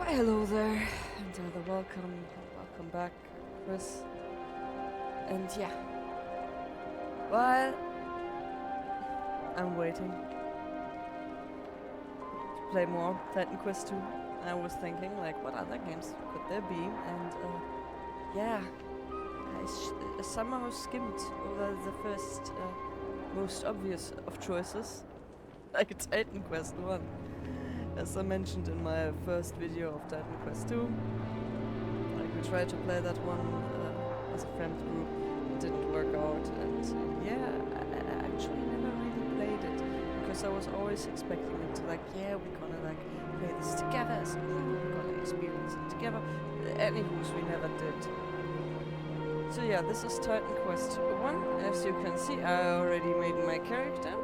Why, hello there, and welcome back, Chris. And yeah, while I'm waiting to play more Titan Quest 2, I was thinking, like, what other games could there be? And yeah, I somehow skimmed over the first, most obvious of choices, like Titan Quest 1. As I mentioned in my first video of Titan Quest 2, like we tried to play that one as a friend group, it didn't work out, and yeah, I actually never really played it, because I was always expecting it to like, yeah, we're gonna like play this together as a group, we're gonna experience it together. Anywho's, we never did. So yeah, this is Titan Quest 1. As you can see, I already made my character,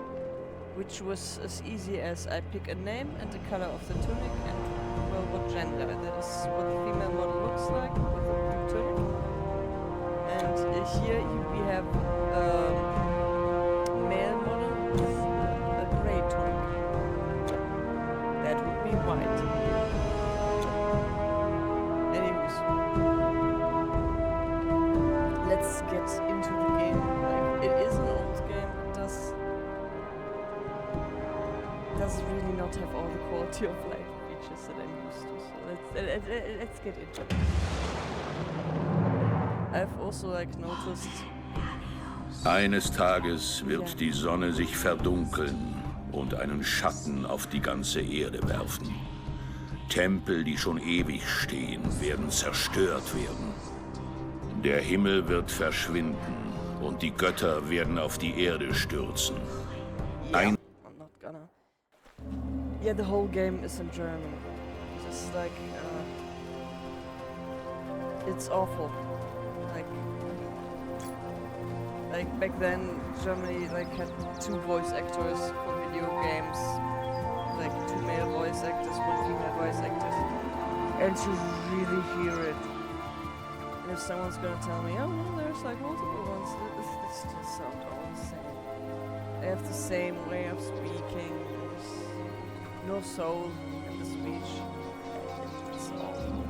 which was as easy as I pick a name and the color of the tunic and, well, what gender. That is what the female model looks like with a blue tunic. And here we have a male model with a grey tunic. That would be white. Anyways, let's get into the game. Like, it is an old game. It does really not have all the quality of life features that I'm used to, so let's get into it. I've also like noticed. Eines Tages wird die Sonne sich verdunkeln und einen Schatten auf die ganze Erde werfen. Tempel, die schon ewig stehen, werden zerstört werden. Der Himmel wird verschwinden und die Götter werden auf die Erde stürzen. I'm not gonna. Yeah, the whole game is in German. Just like, it's awful. Like back then, Germany like had 2 voice actors for video games, like 2 male voice actors, 1 female voice actors, and you really hear it. And if someone's gonna tell me, oh well, there's like multiple ones, it's just sound all the same. They have the same way of speaking. No soul in the speech. It's awful.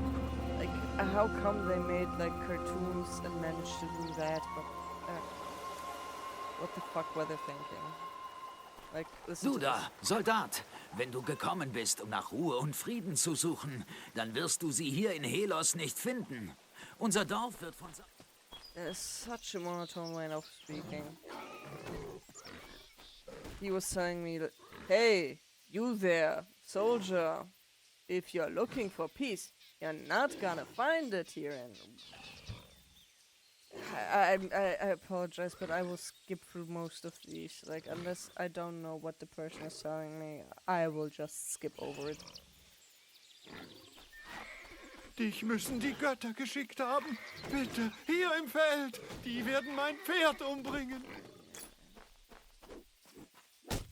Like, how come they made like cartoons and managed to do that? But what the fuck were they thinking? Like, Du da, Soldat! Wenn du gekommen bist, um nach Ruhe und Frieden zu suchen, dann wirst du sie hier in Helos nicht finden. Unser Dorf wird von... There's such a monotone way of speaking. He was telling me that, hey, you there, soldier, if you're looking for peace, you're not gonna find it here. And I apologize, but I will skip through most of these. Like, unless I don't know what the person is telling me, I will just skip over it. Dich müssen die Götter geschickt haben. Bitte, hier im Feld. Die werden mein Pferd umbringen.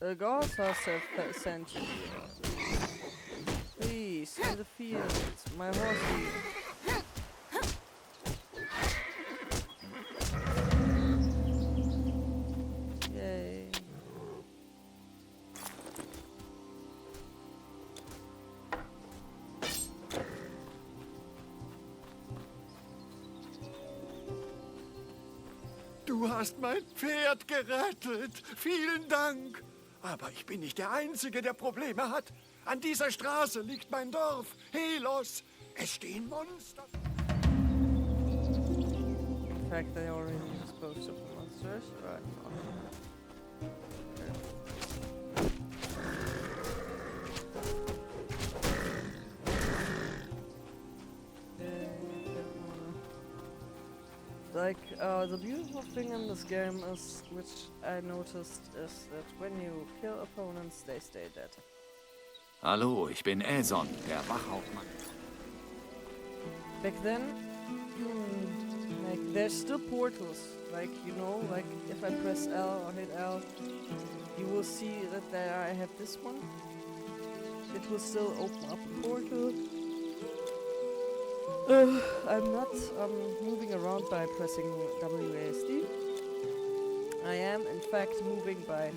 The gods have sent you. Please, in the field, my horsey. Yay. Du hast mein Pferd gerettet. Vielen Dank. Aber ich bin nicht der Einzige, der Probleme hat. An dieser Straße liegt mein Dorf, Helos. Es stehen Monster. In fact, they already disposed of the monsters, right? Like, the beautiful thing in this game is, which I noticed, is that when you kill opponents, they stay dead. Hallo, ich bin Äson, der Wachhauptmann. Back then, like, there's still portals. Like, you know, like, if I press L or hit L, you will see that there I have this one. It will still open up a portal. I'm not moving around by pressing WASD. I am, in fact, moving by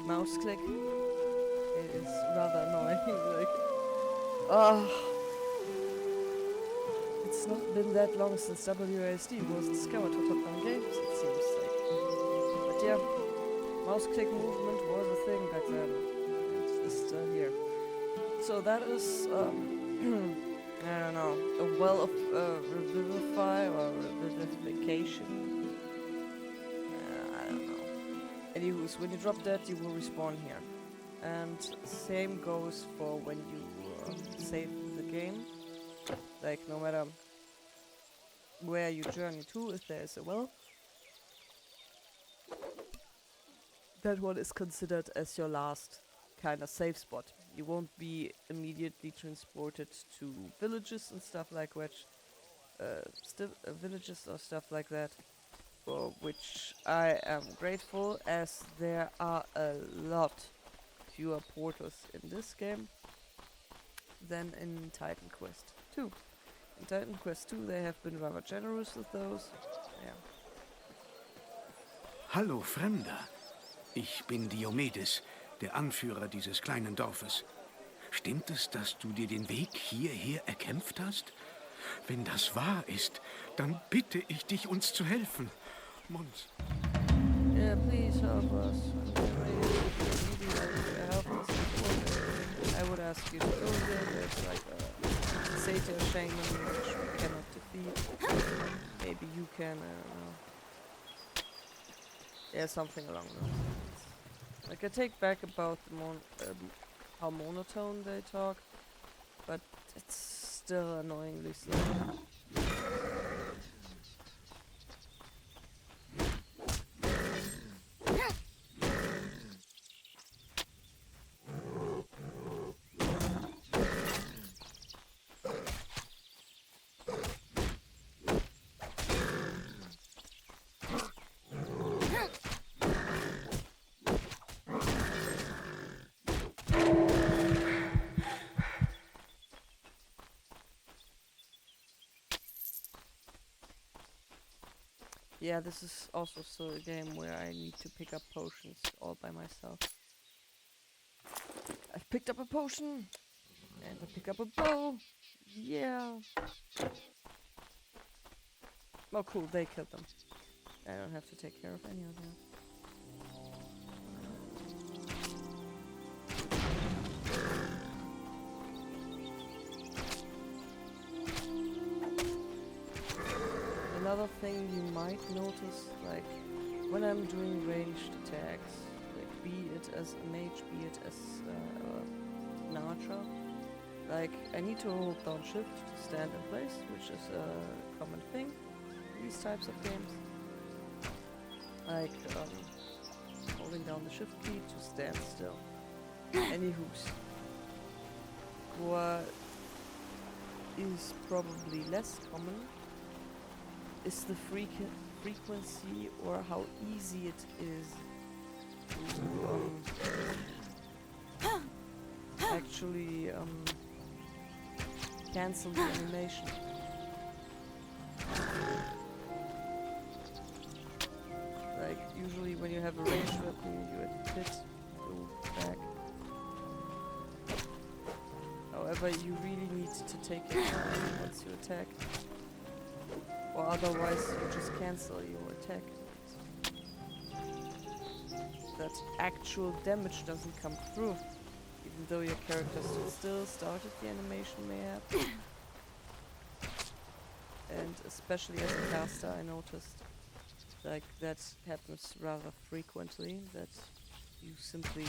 mouse click. It is rather annoying. Like, it's not been that long since WASD was discovered for top-down games, it seems like. But yeah, mouse click movement was a thing back then, and it's still here. So that is, I don't know, a well of revivify or revivification. I don't know. Anyways, when you drop that, you will respawn here. And same goes for when you save the game. Like, no matter where you journey to, if there is a well, that one is considered as your last kind of safe spot. You won't be immediately transported to villages and stuff like which, villages or stuff like that, for which I am grateful, as there are a lot fewer portals in this game than in Titan Quest 2. In Titan Quest 2 they have been rather generous with those. Yeah. Hallo, Fremder. Ich bin Diomedes, der Anführer dieses kleinen Dorfes. Stimmt es, dass du dir den Weg hierher erkämpft hast? Wenn das wahr ist, dann bitte ich dich, uns zu helfen. Mons. Yeah, please help us. Help us. I would ask you to go there. There's like a satyr shaman which we cannot defeat. Maybe you can, I don't know. Yeah, something along those lines. Like, I take back about the how monotone they talk, but it's still annoyingly slow. Yeah, this is also still a game where I need to pick up potions all by myself. I've picked up a potion! And I pick up a bow! Yeah! Oh cool, they killed them. I don't have to take care of any of them. Another thing you might notice, like, when I'm doing ranged attacks, like, be it as a mage, be it as an archer, like, I need to hold down shift to stand in place, which is a common thing in these types of games. Like, holding down the shift key to stand still. Anywho's. What is probably less common is the frequency, or how easy it is to actually cancel the animation. Like, usually when you have a ranged weapon, you hit, go back. However, you really need to take your time once you attack. Or otherwise you just cancel your attack. That actual damage doesn't come through, even though your character still started the animation mayhap. And especially as a caster, I noticed like that happens rather frequently, that you simply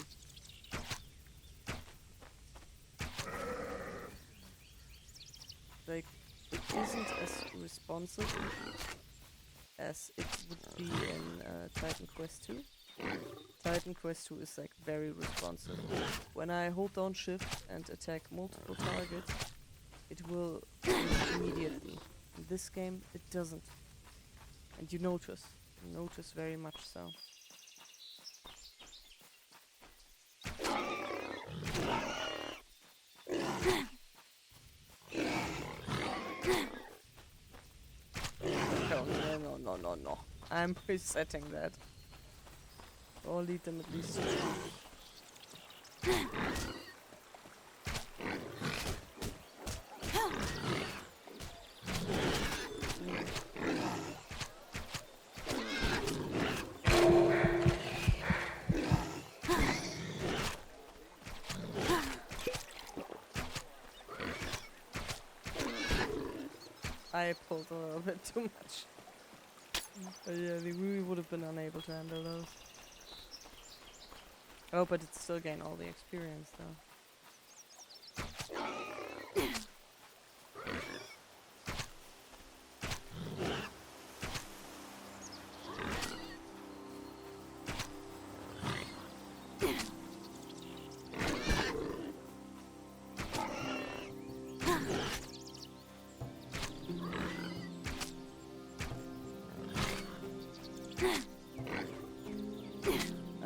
like, it isn't as responsive as it would be in Titan Quest 2. Titan Quest 2 is like very responsive. When I hold down shift and attack multiple targets, it will immediately. In this game, it doesn't. And you notice very much so. No. I'm resetting that. Or lead them at least to I pulled a little bit too much. But yeah, we would have been unable to handle those. Oh, but it's still gain all the experience though.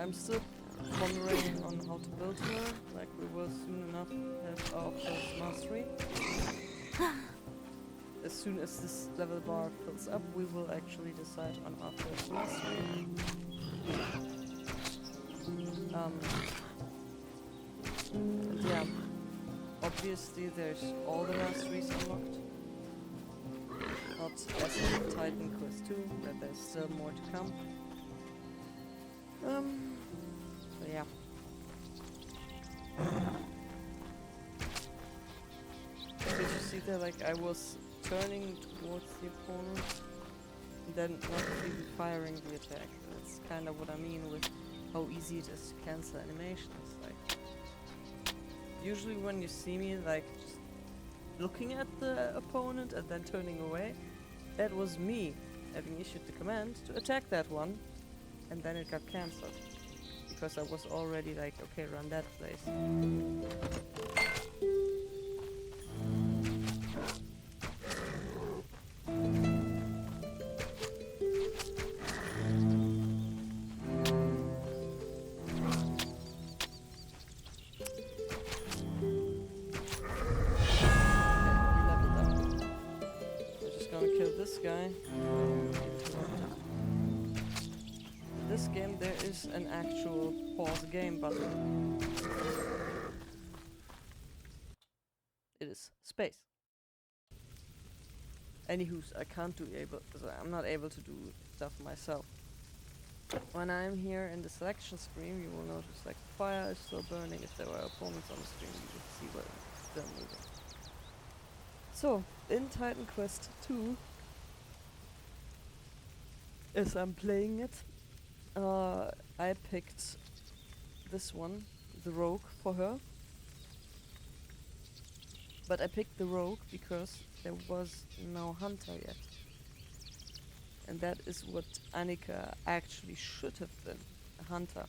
I'm still pondering on how to build her, like we will soon enough have our first mastery. As soon as this level bar fills up, we will actually decide on our first mastery. And yeah, obviously there's all the masteries unlocked. Not as in Titan Quest 2, but there's still more to come. So yeah. Did you see that, like, I was turning towards the opponent and then not even firing the attack. That's kind of what I mean with how easy it is to cancel animations. Like, usually when you see me, like, just looking at the opponent and then turning away, that was me having issued the command to attack that one, and then it got cancelled. Because I was already like, okay, run that place. Guy. In this game there is an actual pause game button. It is space. Anywho's, I can't do I'm not able to do stuff myself. When I'm here in the selection screen, you will notice like the fire is still burning. If there were opponents on the screen, you would see what it's still moving. So, in Titan Quest 2, as I'm playing it, I picked this one, the rogue, for her. But I picked the rogue because there was no hunter yet. And that is what Annika actually should have been, a hunter.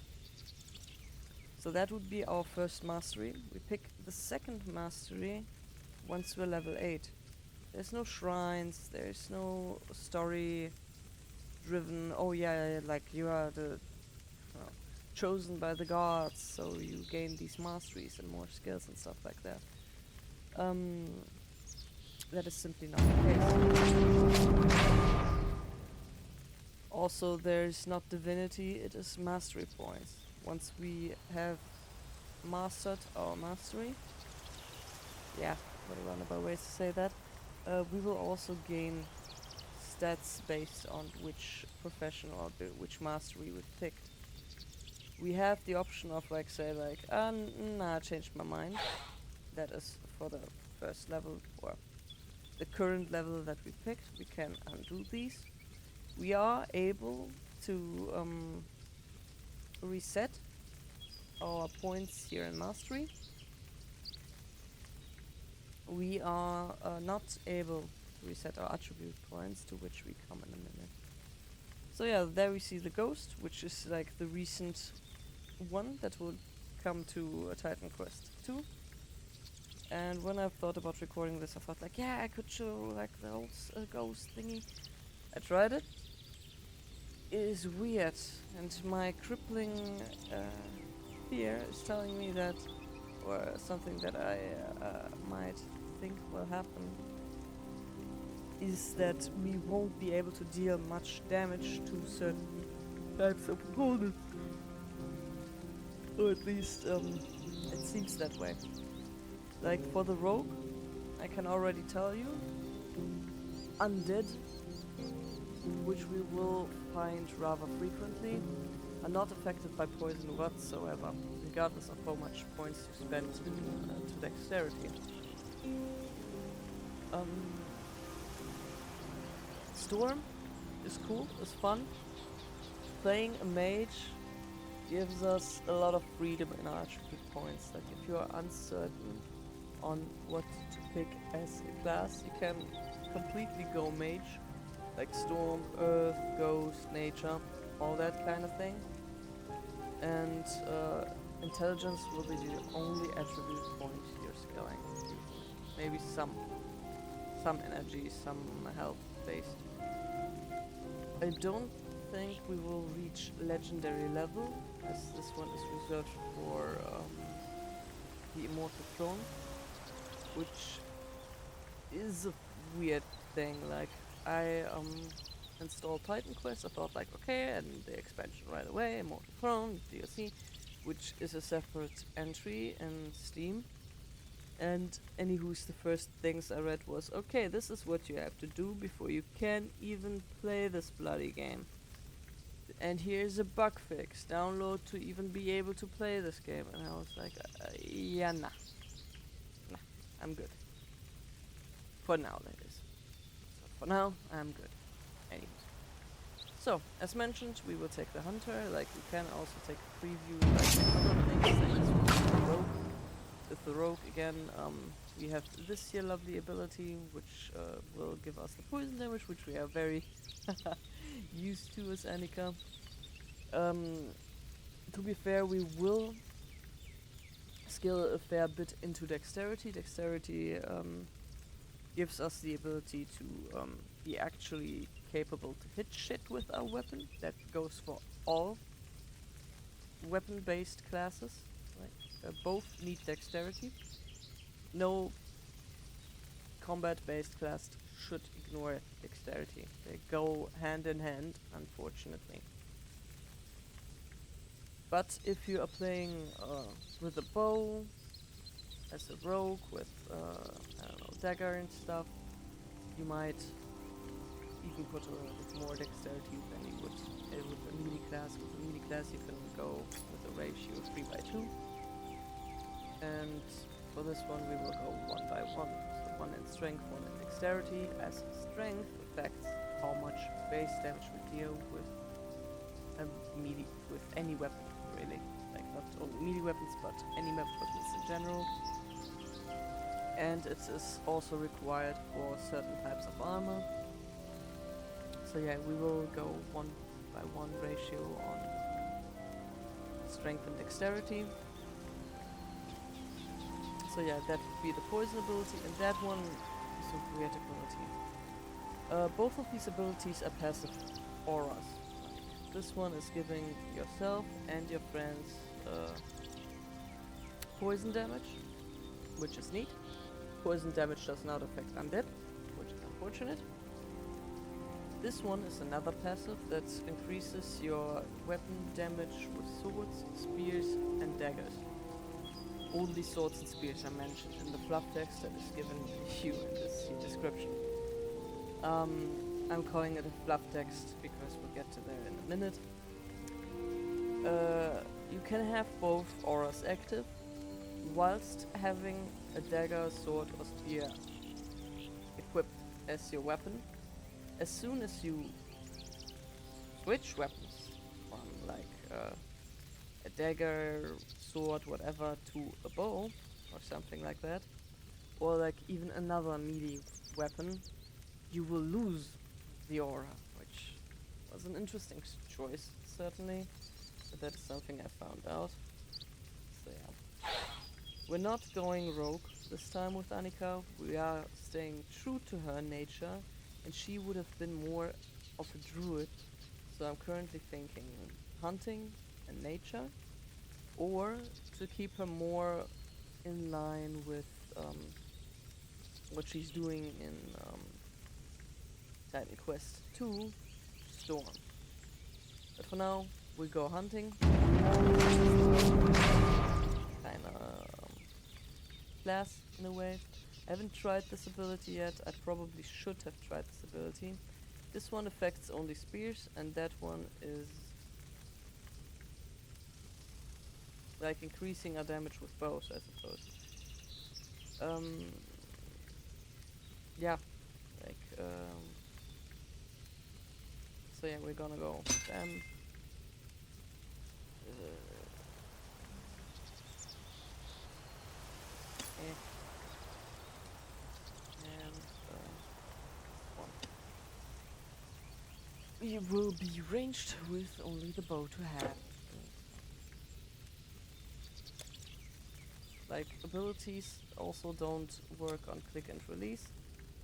So that would be our first mastery. We pick the second mastery once we're level 8. There's no shrines, there's no story driven, oh yeah, like you are the chosen by the gods, so you gain these masteries and more skills and stuff like that. That is simply not the case. Also, there's not divinity, it is mastery points. Once we have mastered our mastery, yeah, what a roundabout way to say that, we will also gain stats based on which profession or which mastery we picked. We have the option of like say like, nah, I changed my mind. That is for the first level or the current level that we picked. We can undo these. We are able to reset our points here in mastery. We are not able to reset our attribute points, to which we come in a minute. So yeah, there we see the ghost, which is like the recent one that will come to a Titan Quest 2. And when I've thought about recording this, I thought like, yeah, I could show like the old ghost thingy. I tried it. It is weird, and my crippling fear is telling me that, or something that I might think will happen, is that we won't be able to deal much damage to certain types of opponents. Or at least it seems that way. Like for the rogue, I can already tell you, undead, which we will find rather frequently, are not affected by poison whatsoever, regardless of how much points you spend to dexterity. Storm is cool, is fun. Playing a mage gives us a lot of freedom in our attribute points. Like if you are uncertain on what to pick as a class, you can completely go mage. Like Storm, Earth, Ghost, Nature, all that kind of thing. And Intelligence will be the only attribute point you're scaling. Maybe some energy, some health based. I don't think we will reach legendary level, as this one is reserved for the Immortal Throne, which is a weird thing. Like I installed Titan Quest. I thought like, okay, and the expansion right away, Immortal Throne, DLC, which is a separate entry in Steam. And anywho's the first things I read was, okay, this is what you have to do before you can even play this bloody game. And here's a bug fix, download to even be able to play this game. And I was like, yeah, nah, I'm good. For now, that is. So for now, I'm good. Anyways. So, as mentioned, we will take the Hunter, like we can also take a preview, like other things, like this one with the Rogue. With the Rogue, again, we have this here lovely ability, which will give us the poison damage, which we are very used to as Annika. To be fair, we will skill a fair bit into Dexterity. Dexterity gives us the ability to be actually capable to hit shit with our weapon. That goes for all weapon-based classes. Right? Both need Dexterity. No combat-based class should ignore Dexterity. They go hand in hand, unfortunately. But if you are playing with a bow, as a rogue, with, I don't know, dagger and stuff, you might even put a bit more dexterity than you would with a melee class. With a melee class, you can go with a ratio of 3:2. And for this one, we will go 1:1. So 1 in strength, 1 in dexterity, as strength affects how much base damage we deal with with any weapon, really. Like, not only melee weapons, but any weapons in general. And it is also required for certain types of armor. So yeah, we will go 1:1 ratio on strength and dexterity. So yeah, that would be the poison ability, and that one is a weird ability. Both of these abilities are passive auras. This one is giving yourself and your friends poison damage, which is neat. Poison damage does not affect undead, which is unfortunate. This one is another passive that increases your weapon damage with swords, spears, and daggers. Only swords and spears are mentioned in the fluff text that is given you in this description. I'm calling it a fluff text because we'll get to there in a minute. You can have both auras active whilst having a dagger, sword, or spear equipped as your weapon. As soon as you switch weapons from like a dagger, sword, whatever, to a bow or something like that, or like even another melee weapon, you will lose the aura, which was an interesting choice, certainly, but that is something I found out. So yeah. We're not going rogue this time with Annika. We are staying true to her nature, and she would have been more of a druid. So I'm currently thinking hunting and nature, or to keep her more in line with what she's doing in Titan Quest 2, Storm. But for now, we go hunting. Kinda class in a way. I haven't tried this ability yet. I probably should have tried this ability. This one affects only spears, and that one is like increasing our damage with bows, I suppose. Yeah, like So yeah, we're gonna go them. Eh. And one. We will be ranged with only the bow to have. Like, abilities also don't work on click and release.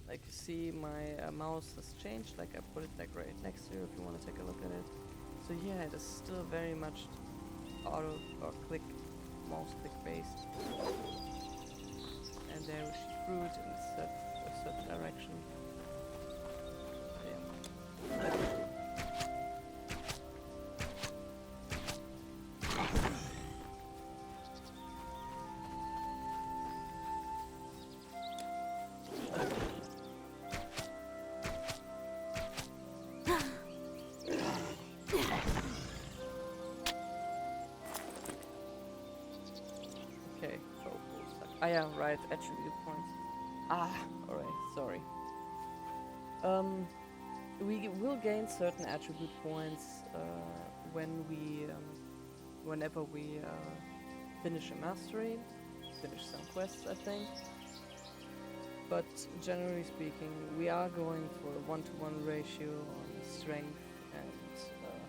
Like, you see, my mouse has changed. Like, I put it like right next to you if you want to take a look at it. So yeah, it is still very much auto or click, mouse click based. And there we shoot fruit in a certain direction. Yeah. Okay, ah yeah, right, attribute points. Alright, sorry. We will gain certain attribute points whenever we finish a mastery, finish some quests, I think. But generally speaking, we are going for a 1-to-1 ratio on strength and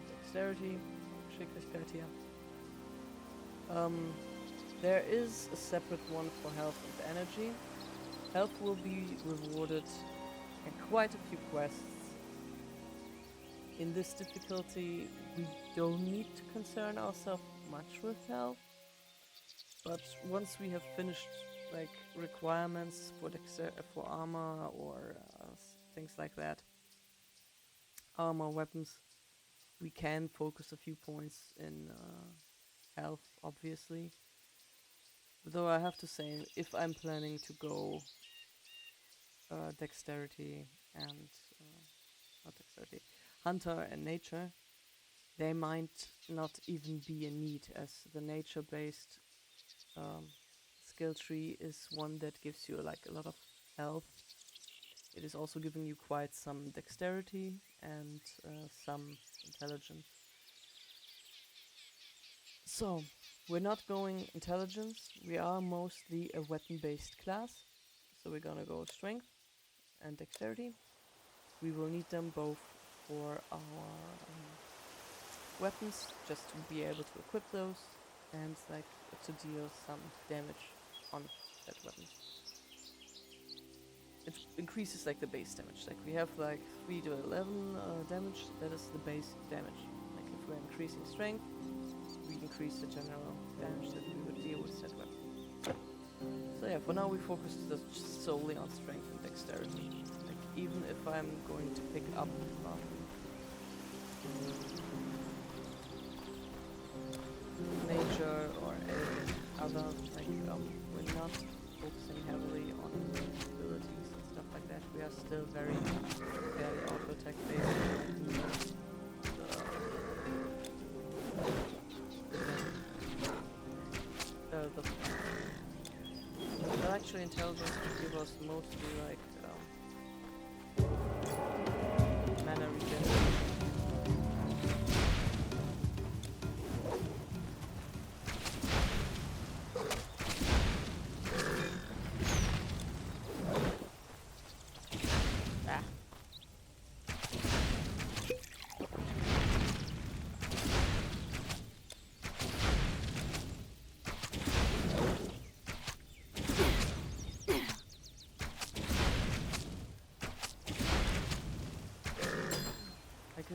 dexterity, Geschicklichkeit here. There is a separate one for health and energy. Health will be rewarded in quite a few quests. In this difficulty, we don't need to concern ourselves much with health. But once we have finished like requirements for armor or things like that, armor, weapons, we can focus a few points in health, obviously. Though I have to say, if I'm planning to go dexterity and not dexterity, hunter and nature, they might not even be a need, as the nature-based skill tree is one that gives you like a lot of health. It is also giving you quite some dexterity and some intelligence. So, we're not going intelligence, we are mostly a weapon-based class. So we're gonna go strength and dexterity. We will need them both for our weapons, just to be able to equip those and like to deal some damage on that weapon. It increases like the base damage. Like we have like 3 to 11 damage. That is the base damage. Like if we're increasing strength, we increase the general damage that we would deal with that weapon. So yeah, for now we focus just solely on strength and dexterity. Like even if I'm going to pick up nature or any other, like we're not focusing heavily on abilities and stuff like that. We are still very auto attack based. But actually intelligence will give us mostly like mana regeneration.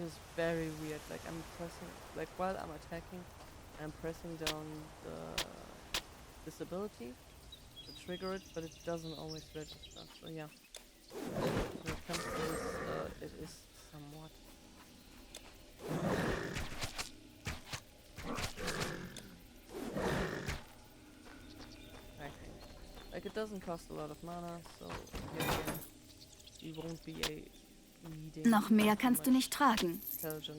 It's very weird. Like I'm pressing, like while I'm attacking, I'm pressing down this ability to trigger it, but it doesn't always register. So yeah, when it comes to this, it is somewhat. I think. Like it doesn't cost a lot of mana, so yeah, you won't be a Noch mehr kannst du nicht tragen.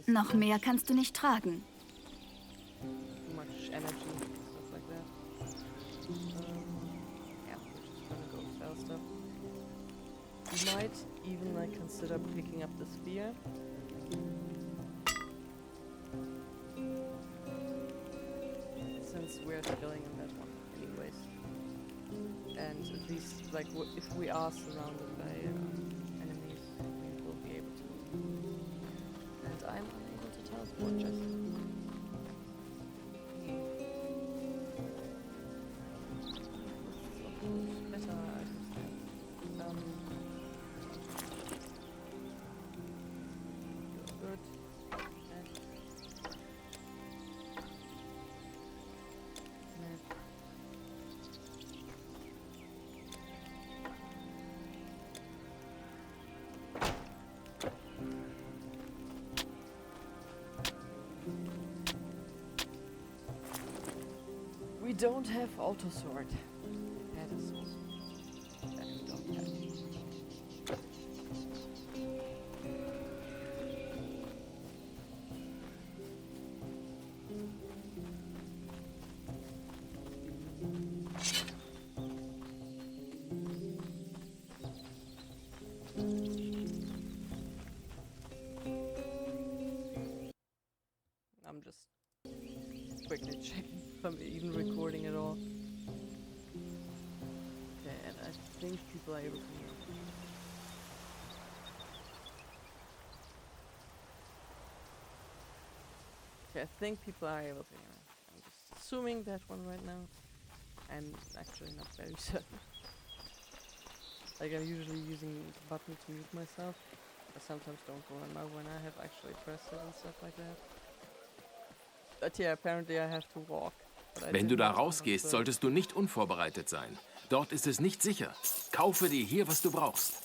Noch mehr kannst du nicht tragen. Too much energy, stuff like that. Yeah, we're just gonna go faster. You might even like consider picking up the spear. we're killing in that one, anyways. And at least, like, if we are surrounded by enemies, we will be able to. And I'm unable to teleport just. Better, I understand. Good. We don't have auto sword. That is also that we don't have. I'm just quickly checking if I'm even recording at all. Okay, and I think people are able to hear me. Okay, I think people are able to hear me. I'm just assuming that one right now. I'm actually not very certain. Like, I'm usually using the button to mute myself. I sometimes don't remember when I have actually pressed it and stuff like that. But yeah, apparently I have to walk. Wenn du da rausgehst, solltest du nicht unvorbereitet sein. Dort ist es nicht sicher. Kaufe dir hier, was du brauchst.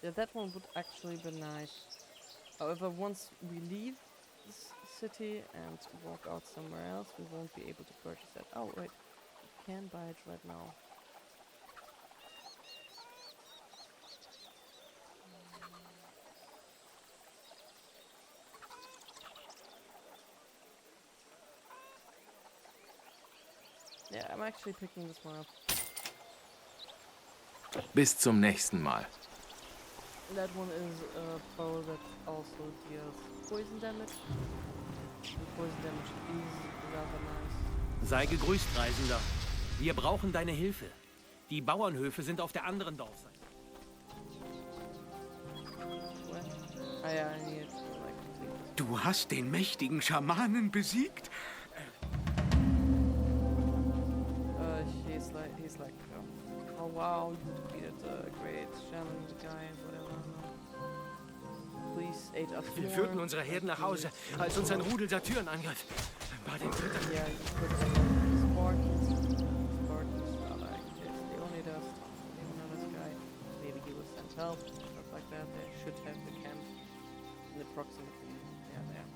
Yeah, that one would actually be nice. However, once we leave this city and walk out somewhere else, we won't be able to purchase that. Oh, wait. We can buy it right now. Yeah, I'm actually picking this one up. Bis zum nächsten Mal. That one is a bow that also deals poison damage. And poison damage is rather nice. Sei gegrüßt, Reisender. Wir brauchen deine Hilfe. Die Bauernhöfe sind auf der anderen Dorfseite. What? Ah, yeah, I need to like complete this. Du hast den mächtigen Schamanen besiegt? He's like, oh wow, you defeated the great shaman guy, whatever. Please aid us Wir more. führten unsere Herden nach Hause, als uns ein Rudel Satyren angriff. Bei den Rittern. Yeah, you put Spartans, are like, it's Leonidas, Leonidas guy. Maybe he was sent help, stuff like that. They should have the camp in the proximity. Yeah, there.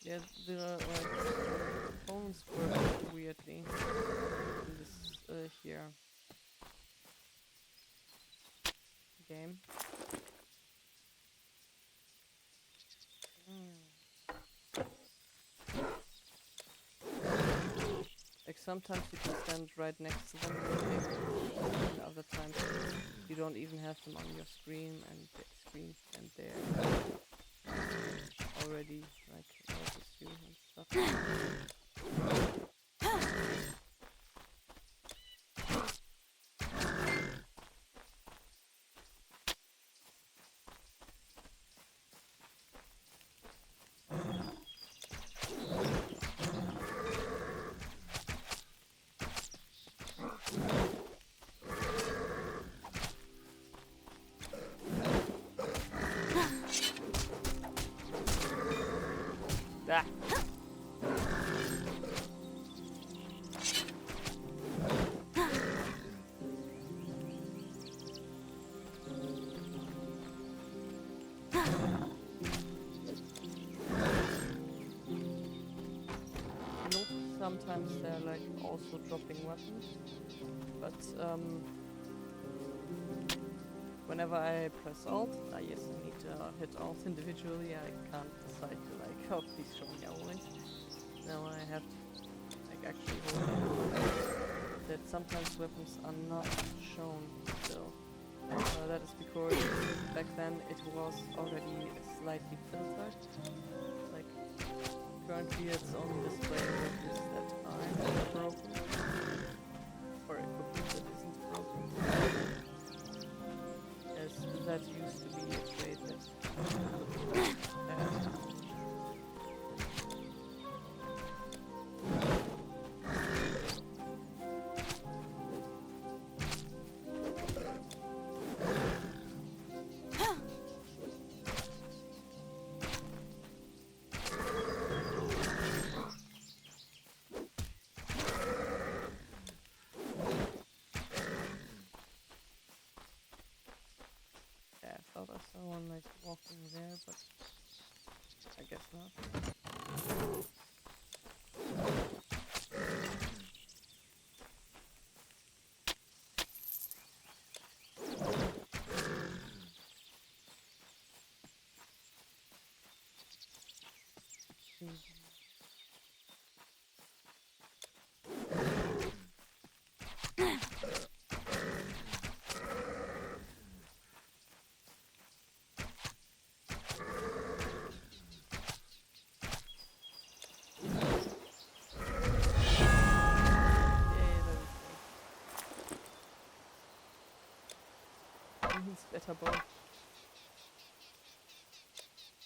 Yeah, the like phones work weirdly in this here game. sometimes you can stand right next to them, and other times you don't even have them on your screen, and they're already like notice you and stuff. Ah. Nope, sometimes they're like also dropping weapons, but whenever I press Alt, yes, I need to hit Alt individually. I can't decide to like, oh, please show me always. Now I have like actually hold that sometimes weapons are not shown still. That is because back then it was already slightly filtered. Like currently it's only displaying weapons that aren't broken or equipment that isn't broken. As that used to be a trait that I thought I saw one like walking there, but I guess not. He's better bow.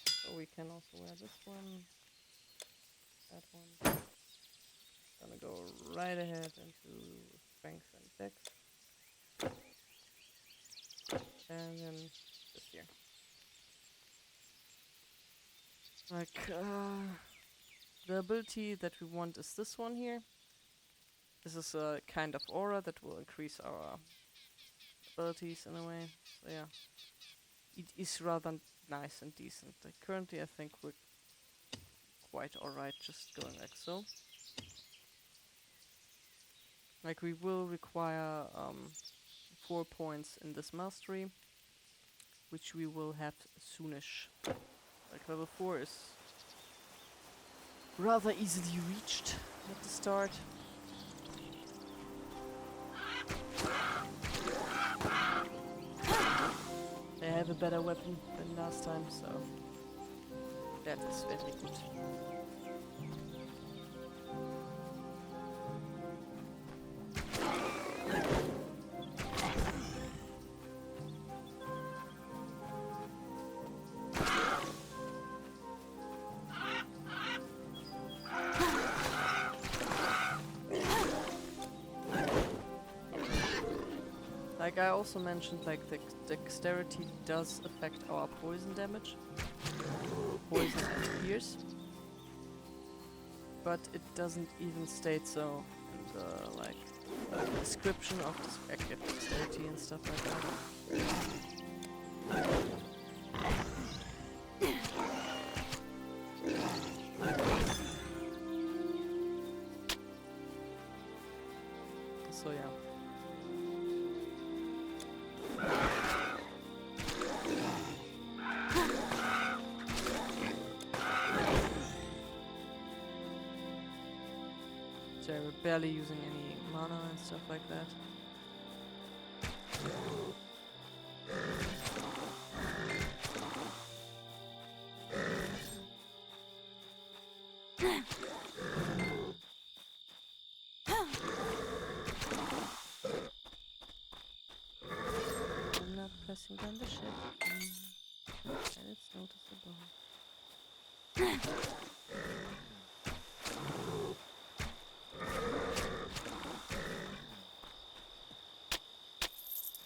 So we can also wear this one, that one. Gonna go right ahead into strength and dex. And then this here. Like, the ability that we want is this one here. This is a kind of aura that will increase our abilities in a way. So yeah, it is rather nice and decent. Like currently I think we're quite alright just going like so. Like we will require 4 points in this mastery, which we will have soonish. Like level 4 is rather easily reached at the start. They have a better weapon than last time, so that is very good. Like I also mentioned, like the dexterity does affect our poison damage, poison and pierce, but it doesn't even state so in the like description of the dexterity and stuff like that. So yeah. They're barely using any mana and stuff like that. I'm not pressing down the ship. And it's noticeable.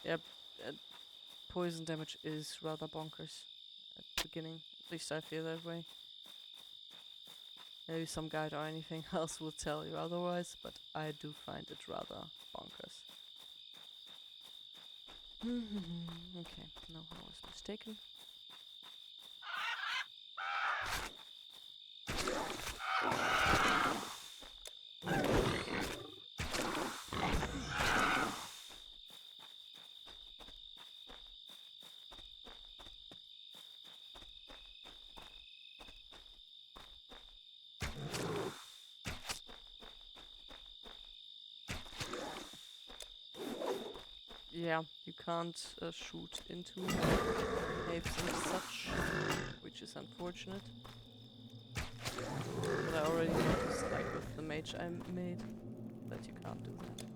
Yep, poison damage is rather bonkers at the beginning. At least I feel that way. Maybe some guide or anything else will tell you otherwise, but I do find it rather bonkers. Okay, no, I was mistaken. Yeah, you can't shoot into caves and such, which is unfortunate. But I already noticed, like with the mage I made, that you can't do that.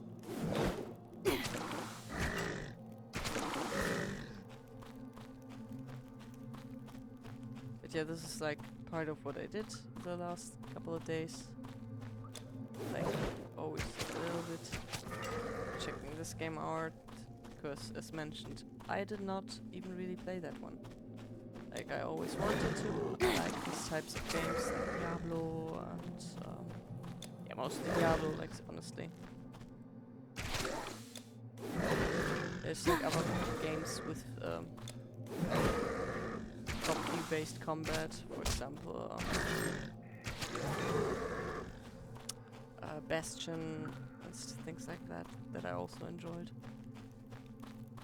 But yeah, this is like part of what I did the last couple of days. Like, always a little bit checking this game out. Because, as mentioned, I did not even really play that one. Like, I always wanted to. I like these types of games, like Diablo and, yeah, mostly Diablo, like, honestly. There's, like, other games with, property-based combat, for example, Bastion, and things like that, that I also enjoyed.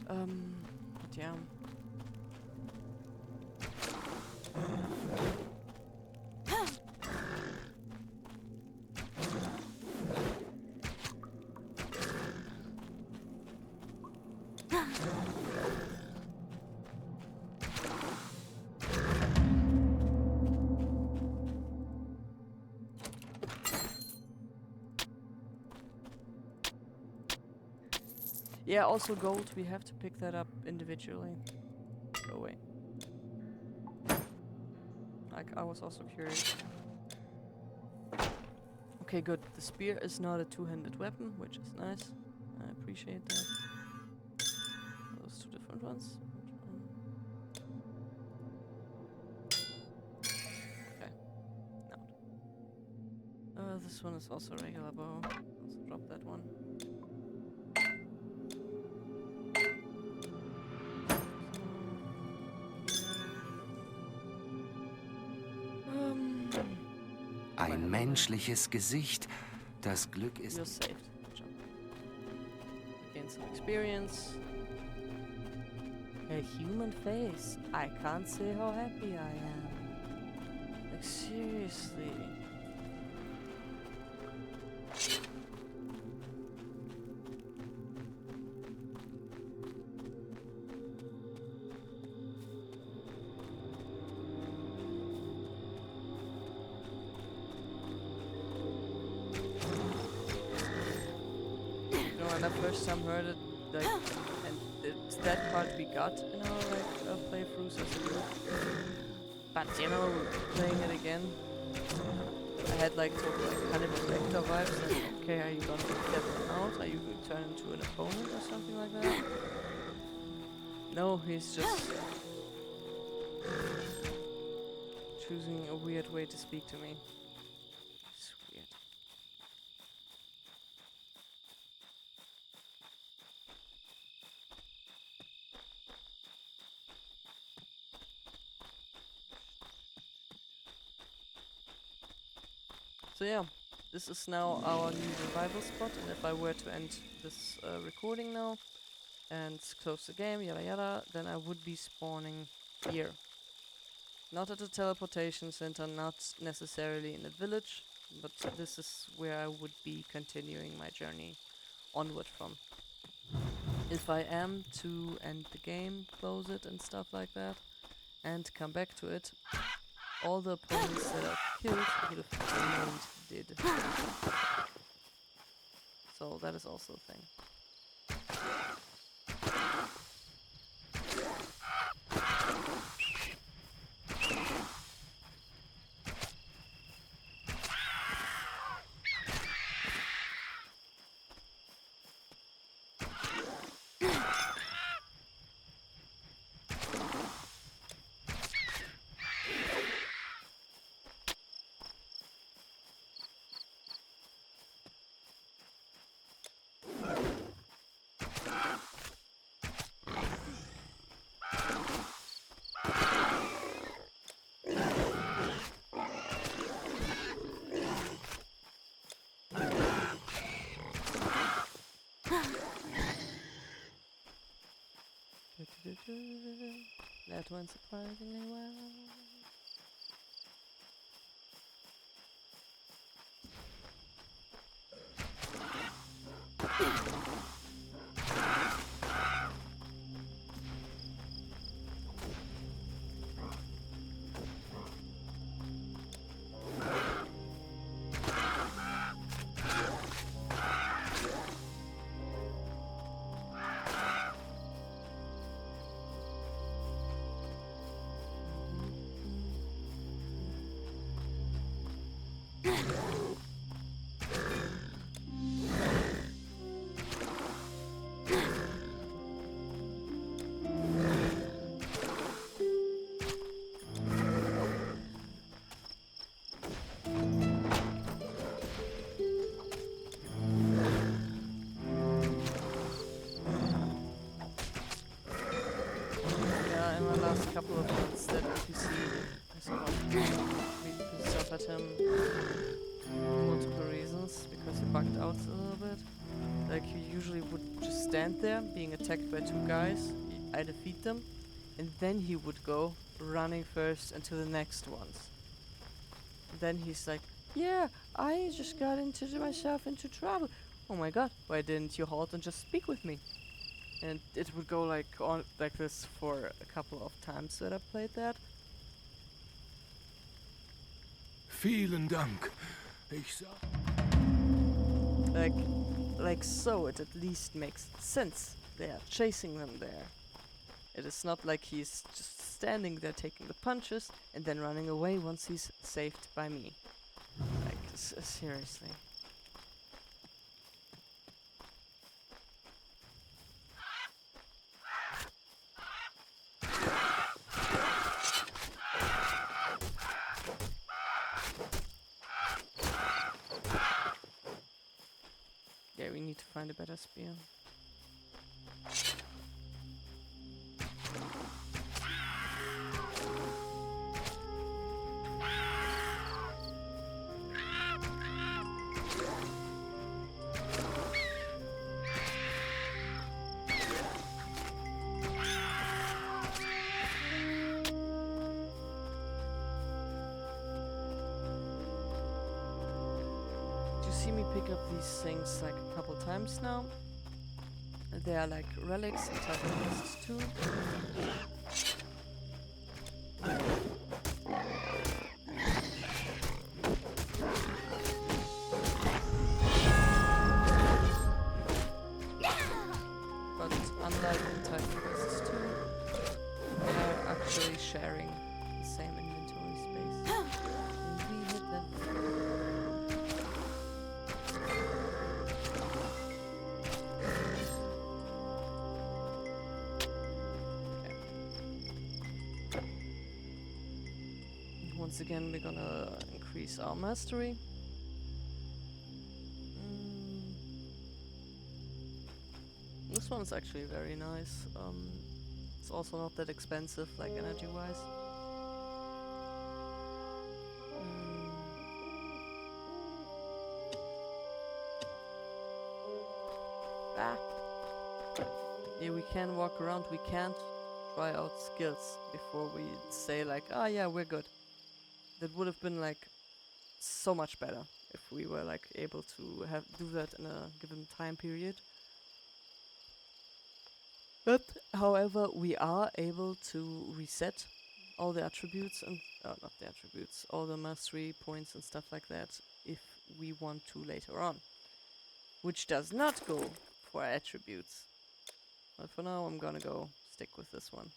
But yeah. Yeah, also gold, we have to pick that up individually. Go away. Like, I was also curious. Okay, good. The spear is not a two-handed weapon, which is nice. I appreciate that. Those two different ones. Okay. Now. This one is also a regular bow. Also drop that one. Ein menschliches Gesicht. Das Glück ist... You're saved. Good job. Gain some experience. A human face. I can't say how happy I am. Like, seriously. When I first time heard it, like, and it's that part we got in our like playthroughs as a group. But you know, playing it again, I had like total like Hannibal Lecter vibes. Like, okay, are you gonna get one out? Are you going to turn into an opponent or something like that? No, he's just choosing a weird way to speak to me. It's weird. So yeah, this is now our new revival spot, and if I were to end this recording now and close the game, yada yada, then I would be spawning here. Not at the teleportation center, not necessarily in a village, but this is where I would be continuing my journey onward from. If I am to end the game, close it and stuff like that, and come back to it, all the opponents that I've killed would have remained dead. So that is also a thing. That went surprisingly well. Yeah, in my last couple of hits, that NPC has got really pissed off at him for multiple reasons, because he bugged out a little bit. Like, he usually would just stand there, being attacked by two guys. I defeat them, and then he would go running first into the next ones. Then he's like, yeah, I just got myself into trouble. Oh my god, why didn't you halt and just speak with me? And it would go like on like this for a couple of times that I played that. Vielen Dank. Ich sah... Like so, it at least makes sense. They are chasing them there. It is not like he's just standing there taking the punches and then running away once he's saved by me. Like, seriously. Yeah, we need to find a better spear. See me pick up these things like a couple times now. They are like relics in Titan Quest 2. But unlike in Titan Quest 2, they are actually sharing the same inventory space. And we hit them. Once again, we're gonna increase our mastery. This one's actually very nice. It's also not that expensive, like energy-wise. Yeah, we can walk around. We can't try out skills before we say like, oh yeah, we're good. That would have been like so much better if we were like able to do that in a given time period. But however, we are able to reset all the attributes and not the attributes, all the mastery points and stuff like that if we want to later on, which does not go for attributes. But for now, I'm gonna go stick with this one.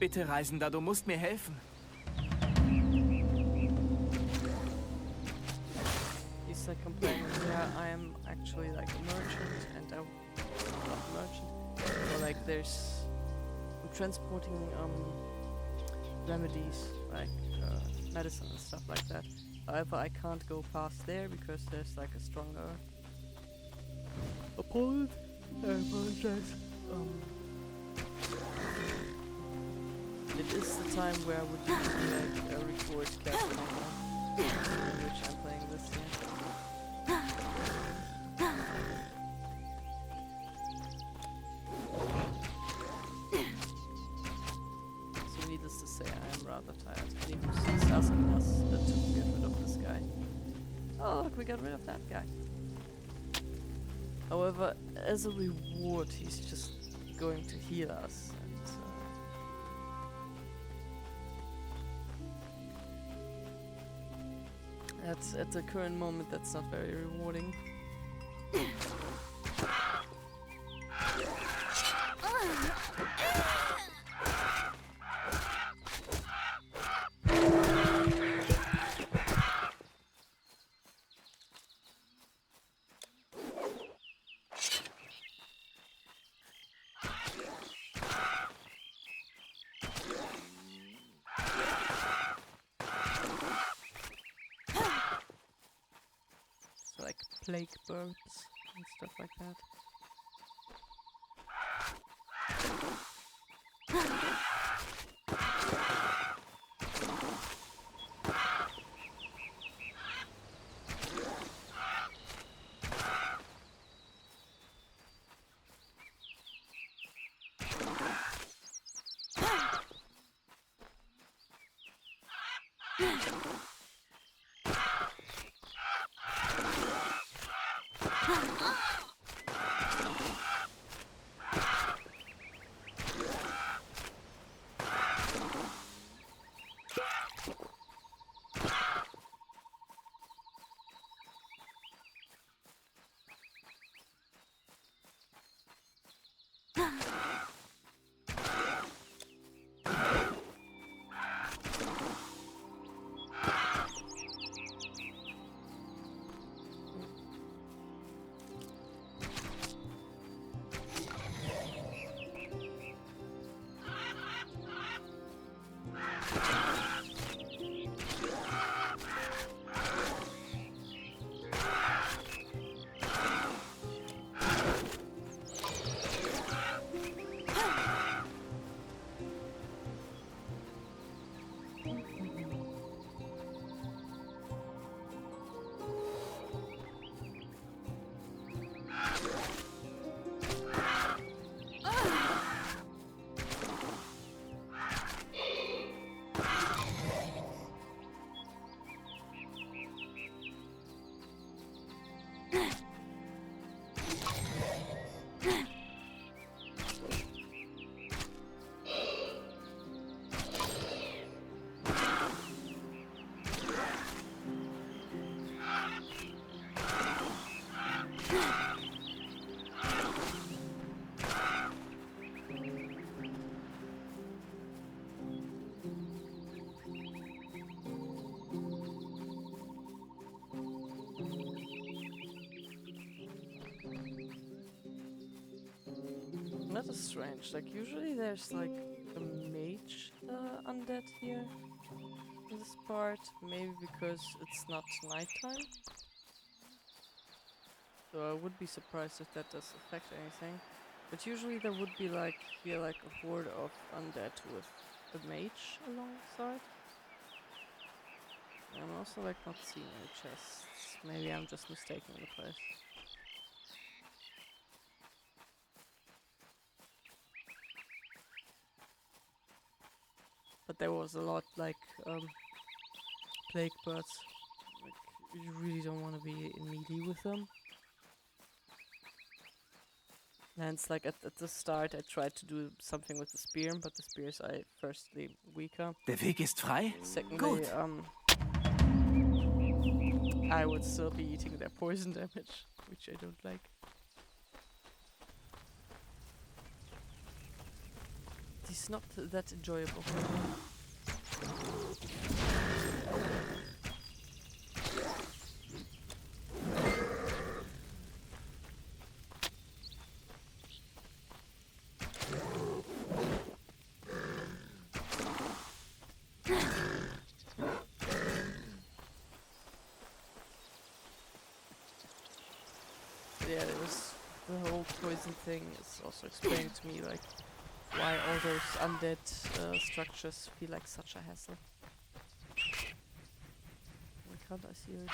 Bitte, Reisender, du musst mir helfen. He's like complaining, yeah, I am actually like a merchant and I'm not a merchant. Or like I'm transporting remedies, like medicine and stuff like that. However, I can't go past there because there's like a stronger opponent. I apologize. It is the time where I would usually like record character in which I'm playing this here. So needless to say, I am rather tired. And he's asking us to get rid of this guy. Oh look, we got rid of that guy. However, as a reward, he's just going to heal us. At the current moment, that's not very rewarding. Like plague birds and stuff like that. that is strange. Like, usually there's like a mage undead here in this part. Maybe because it's not nighttime. So I would be surprised if that does affect anything. But usually there would be like here like a horde of undead with a mage alongside. I'm also like not seeing any chests. Maybe I'm just mistaking the place. But there was a lot like plague birds. Like you really don't want to be in melee with them. And it's like at the start I tried to do something with the spear, but the spears are firstly weaker. Der Weg ist frei? Secondly, I would still be eating their poison damage, which I don't like. It's not that enjoyable. Yeah, there was the whole poison thing is also explained to me, like why all those undead structures feel like such a hassle. Why can't I see it?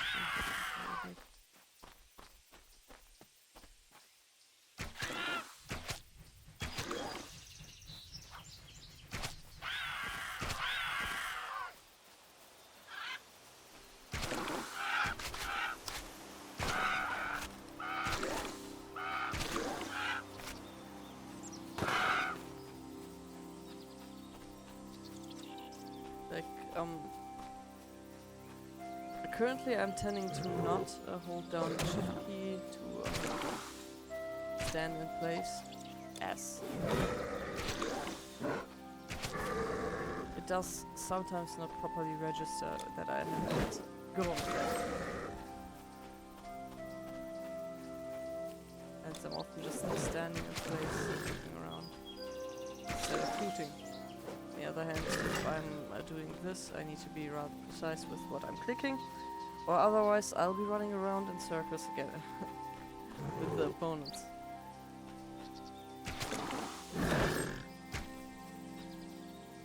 Currently I'm tending to not hold down the shift key to stand in place, as it does sometimes not properly register that I haven't gone. And I'm often just standing in place, looking around, instead of shooting. On the other hand, if I'm doing this, I need to be rather precise with what I'm clicking, or otherwise I'll be running around in circles again with the opponents.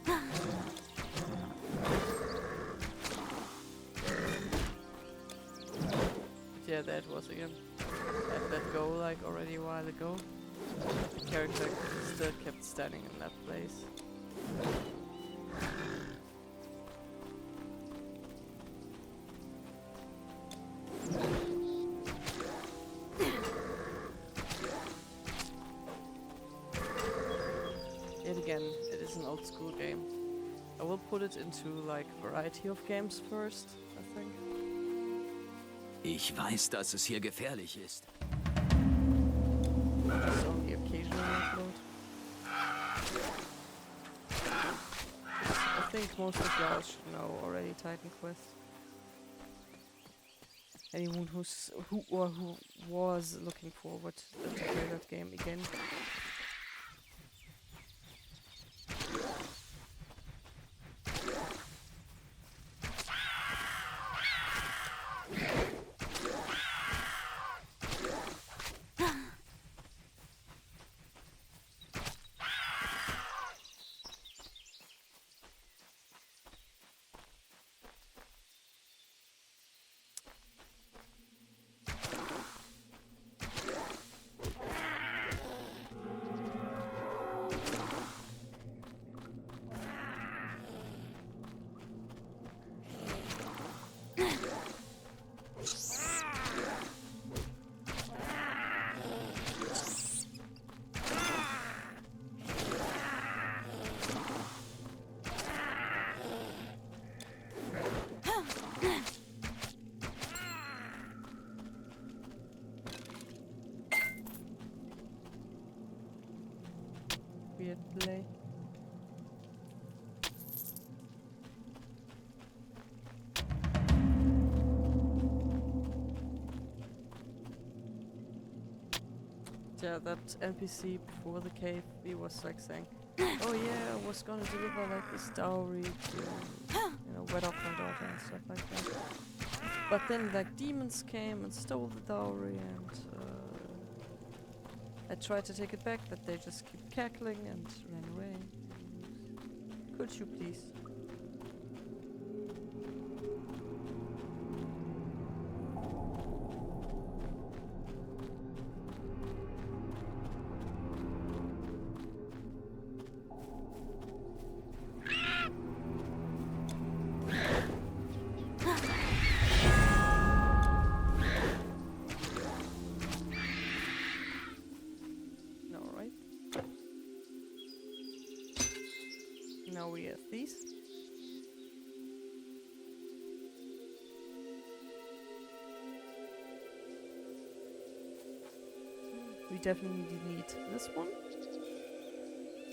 But yeah, there it was again. I let go like already a while ago. The character still kept standing in that place. Yet again, it is an old school game. I will put it into like variety of games first, I think. Ich weiß, dass es hier gefährlich ist. Just on the occasional upload. I think most of y'all should know already Titan Quest. Anyone who was looking forward to play that game again. Weird play. Yeah, that NPC before the cave, he was like saying, "Oh yeah, I was gonna deliver like this dowry to, you know, wed off my daughter and stuff like that." But then like demons came and stole the dowry, and I tried to take it back, but they just keep cackling and ran away. Could you please? Alright. Now we have these. We definitely need this one.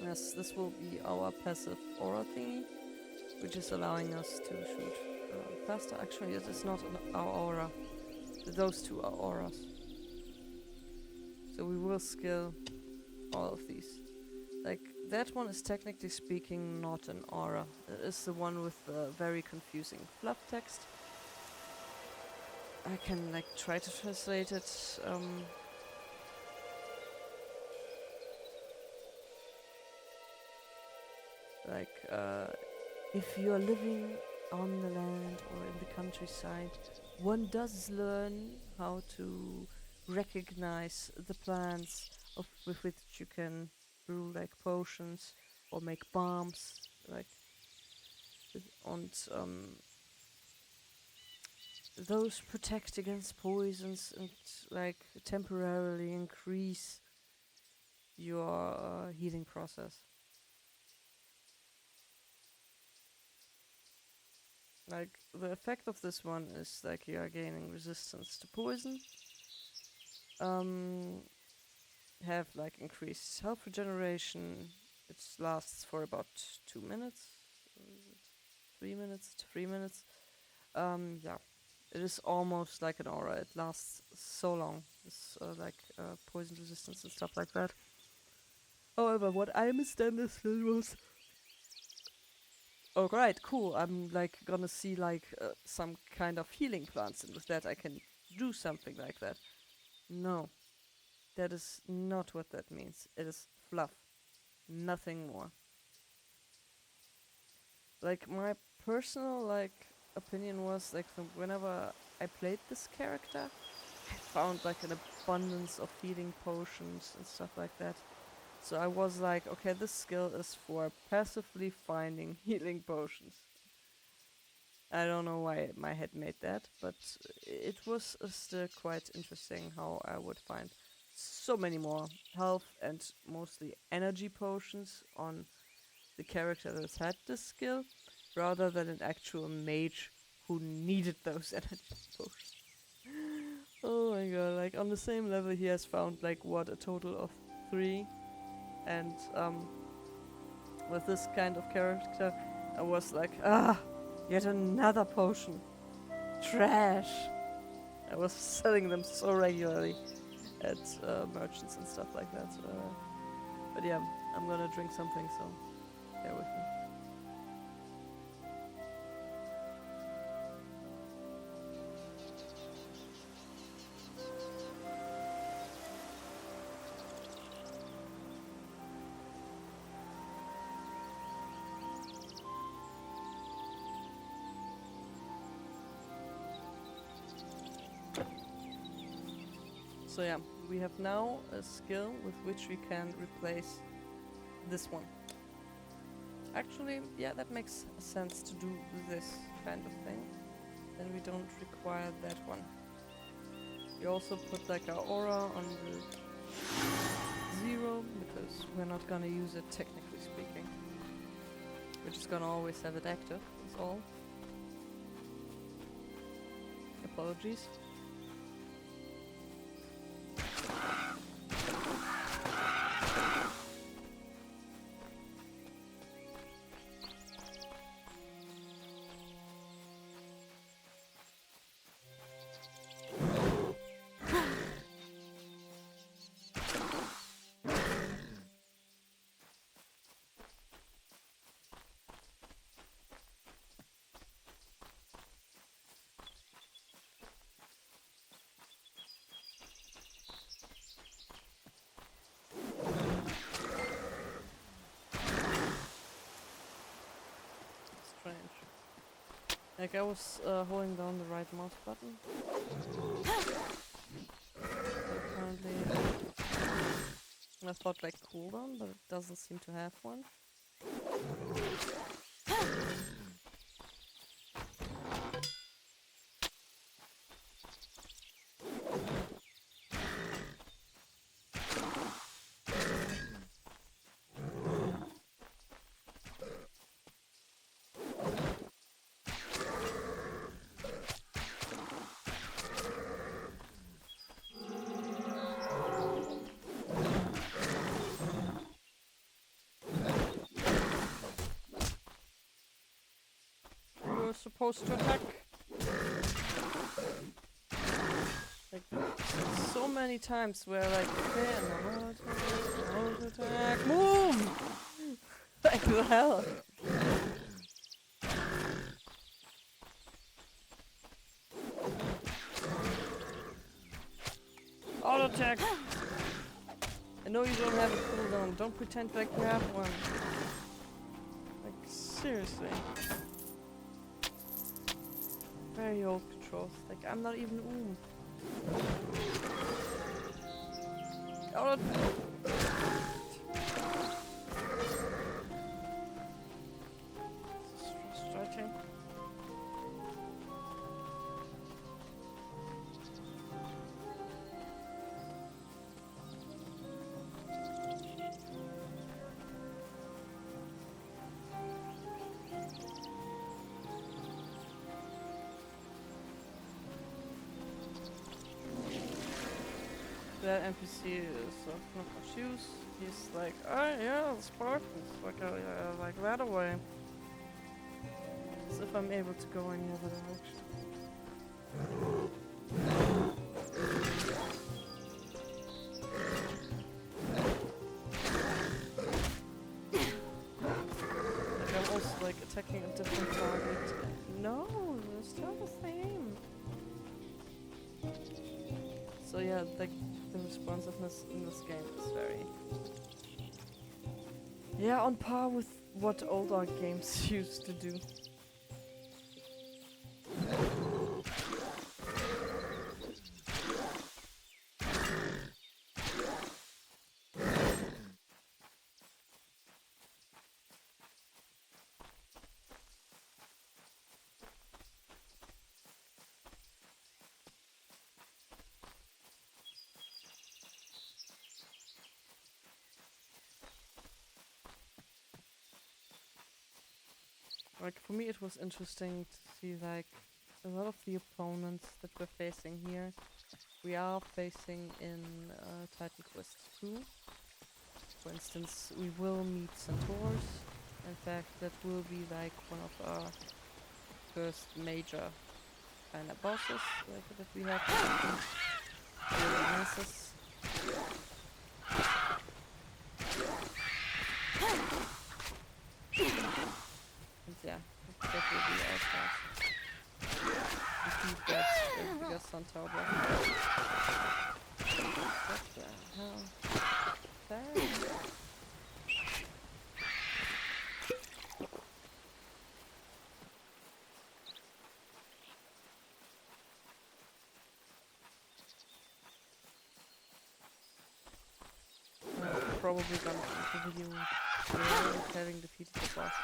Yes, this will be our passive aura thingy, which is allowing us to shoot faster. Actually, it is not our aura. Those two are auras. So we will skill all of these. Like, that one is technically speaking not an aura. It is the one with the very confusing fluff text. I can, like, try to translate it. If you're living on the land or in the countryside, one does learn how to recognize the plants with which you can brew like potions or make bombs, like, and those protect against poisons and like temporarily increase your healing process. Like, the effect of this one is like you are gaining resistance to poison, have like increased health regeneration. It lasts for about 2 minutes, or is it 3 minutes to 3 minutes. Yeah, it is almost like an aura. It lasts so long. It's like poison resistance and stuff like that. However, what I understand this was, oh right, cool, I'm like gonna see like some kind of healing plants, and with that I can do something like that. No, that is not what that means. It is fluff, nothing more. Like, my personal like opinion was like, whenever I played this character, I found like an abundance of healing potions and stuff like that. So I was like, okay, this skill is for passively finding healing potions. I don't know why my head made that, but it was still quite interesting how I would find so many more health and mostly energy potions on the character that had this skill, rather than an actual mage who needed those energy potions. Oh my god, like on the same level he has found like, what, a total of 3. And with this kind of character, I was like, yet another potion. Trash. I was selling them so regularly at merchants and stuff like that. But yeah, I'm gonna drink something, so bear with me. So yeah, we have now a skill with which we can replace this one. Actually, yeah, that makes sense to do this kind of thing. Then we don't require that one. We also put like our aura on the 0, because we're not gonna use it technically speaking. We're just gonna always have it active, that's all. Apologies. Like I was holding down the right mouse button. Apparently, I thought like cooldown, but it doesn't seem to have one. You're supposed to attack. Like so many times where like okay, no attack, move! Like the hell. Auto attack. I know you don't have a cooldown. Don't pretend like you have one. Like seriously. Very old controls. Like I'm not even Auto. This is frustrating. That NPC is not my shoes. He's like, oh yeah, Spartans, like that away. As if I'm able to go any other direction. Like I'm also like attacking a different target. No, it's still the same. So yeah, like the responsiveness in this game is very, yeah, on par with what older games used to do. Like for me it was interesting to see like a lot of the opponents that we're facing here we are facing in Titan Quest 2. For instance, we will meet centaurs. In fact, that will be like one of our first major kind of bosses like, that we have to masses. And yeah, that will be our task. Defeat that bigger centaur boss. What the hell? Damn. Probably gonna keep the video with having defeated the boss.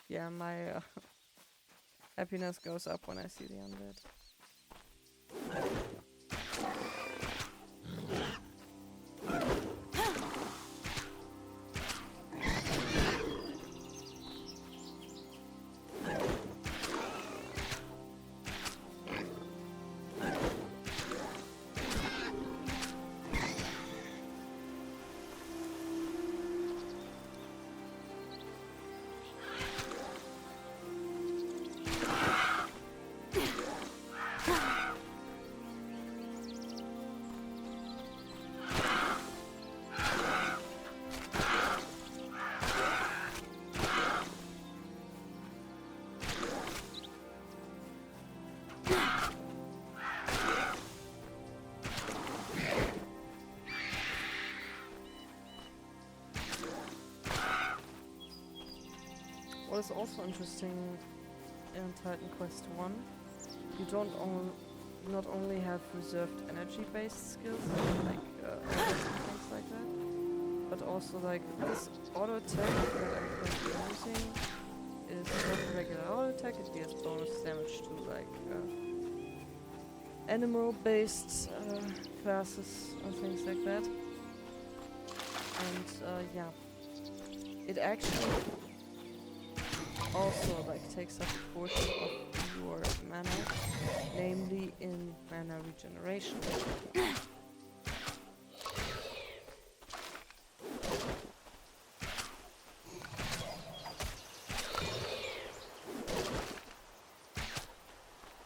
Yeah, my happiness goes up when I see the undead. What is also interesting in Titan Quest 1, you don't not only have reserved energy-based skills, like things like that, but also like this auto attack that I'm currently using is not a regular auto attack, it deals bonus damage to like animal-based classes or things like that. And yeah, it actually also like takes up a portion of your mana, namely in mana regeneration.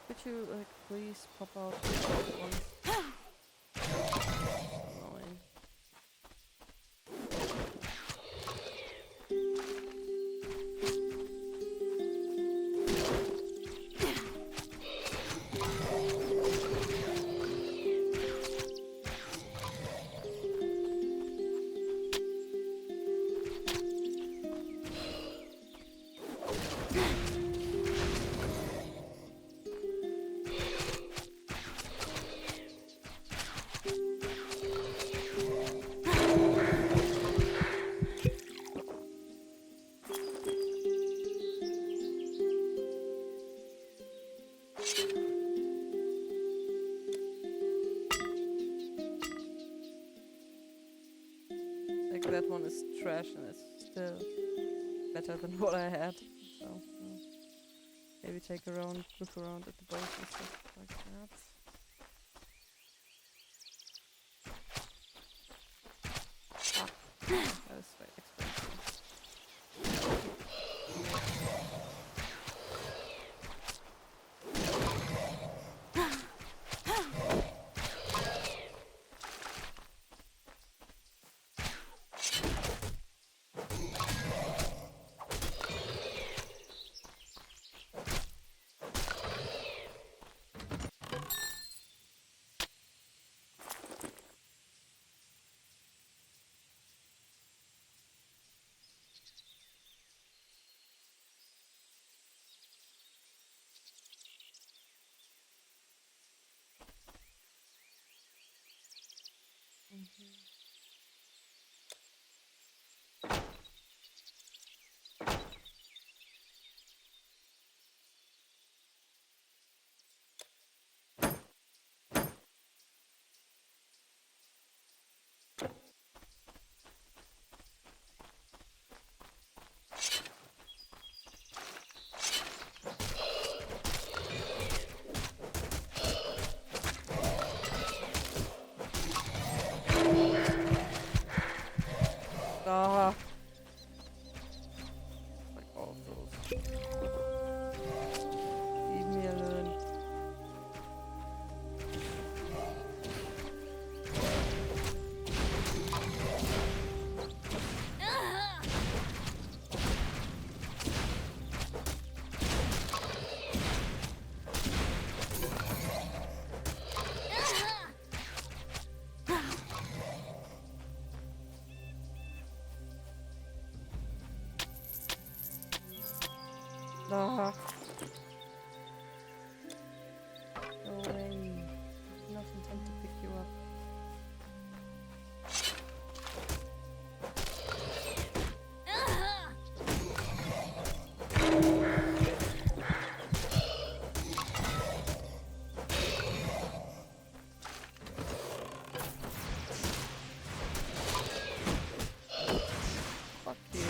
Could you like please pop out once? Annoying. That one is trash and it's still better than what I had. So maybe look around at the bows and stuff like that. That is very expensive. Like all of those. Leave me alone. No. No way. Nothing time to pick you up. Fuck you.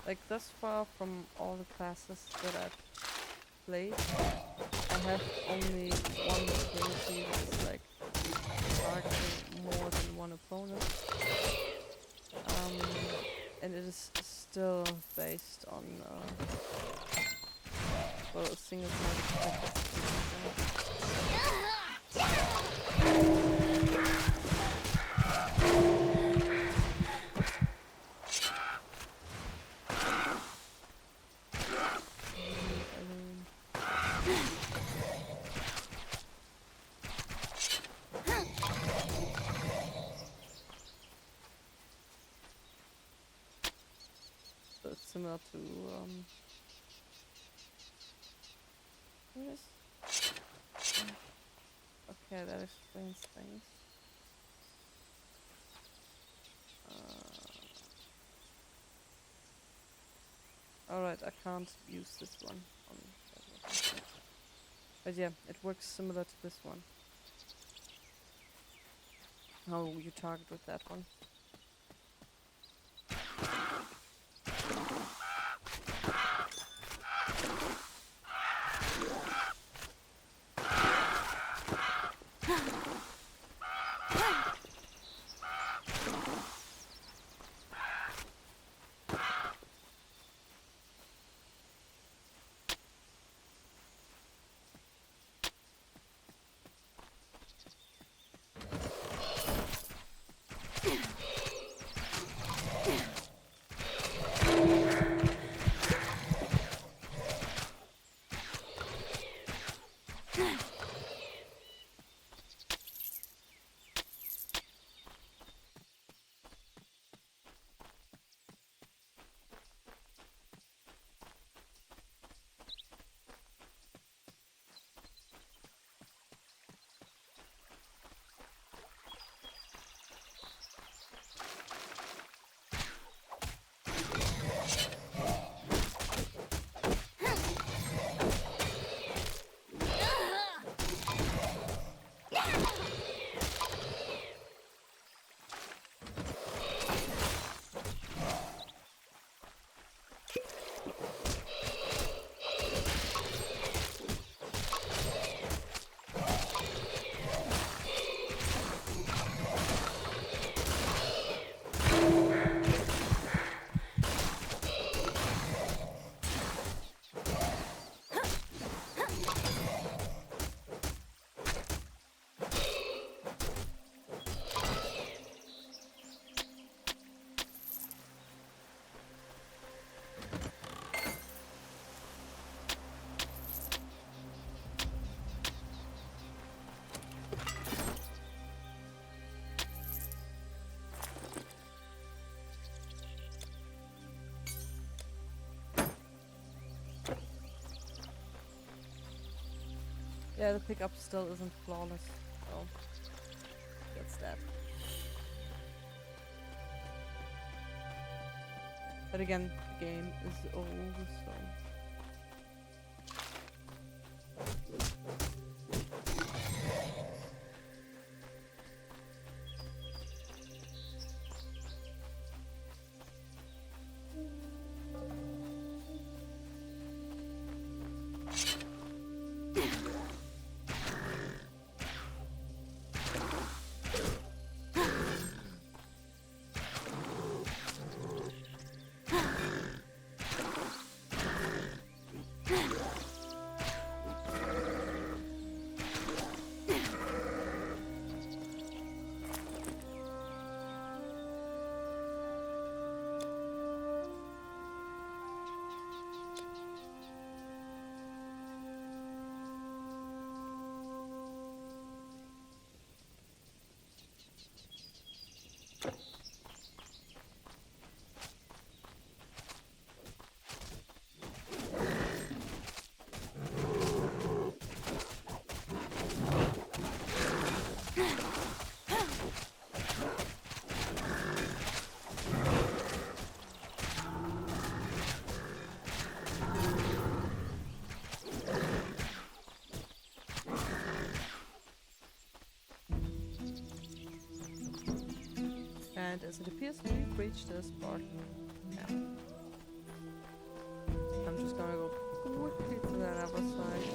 Like thus far from all the classes that I've played, I have only one ability that's like targeting more than one opponent. And it is still based on well, a single target. similar to yes. Okay, that explains things. Alright, I can't use this one. But yeah, it works similar to this one. How you target with that one. Yeah, the pickup still isn't flawless, so that's that. But again, the game is old, so... And as it appears, we've reached the Spartan camp. I'm just gonna go quickly to that other side.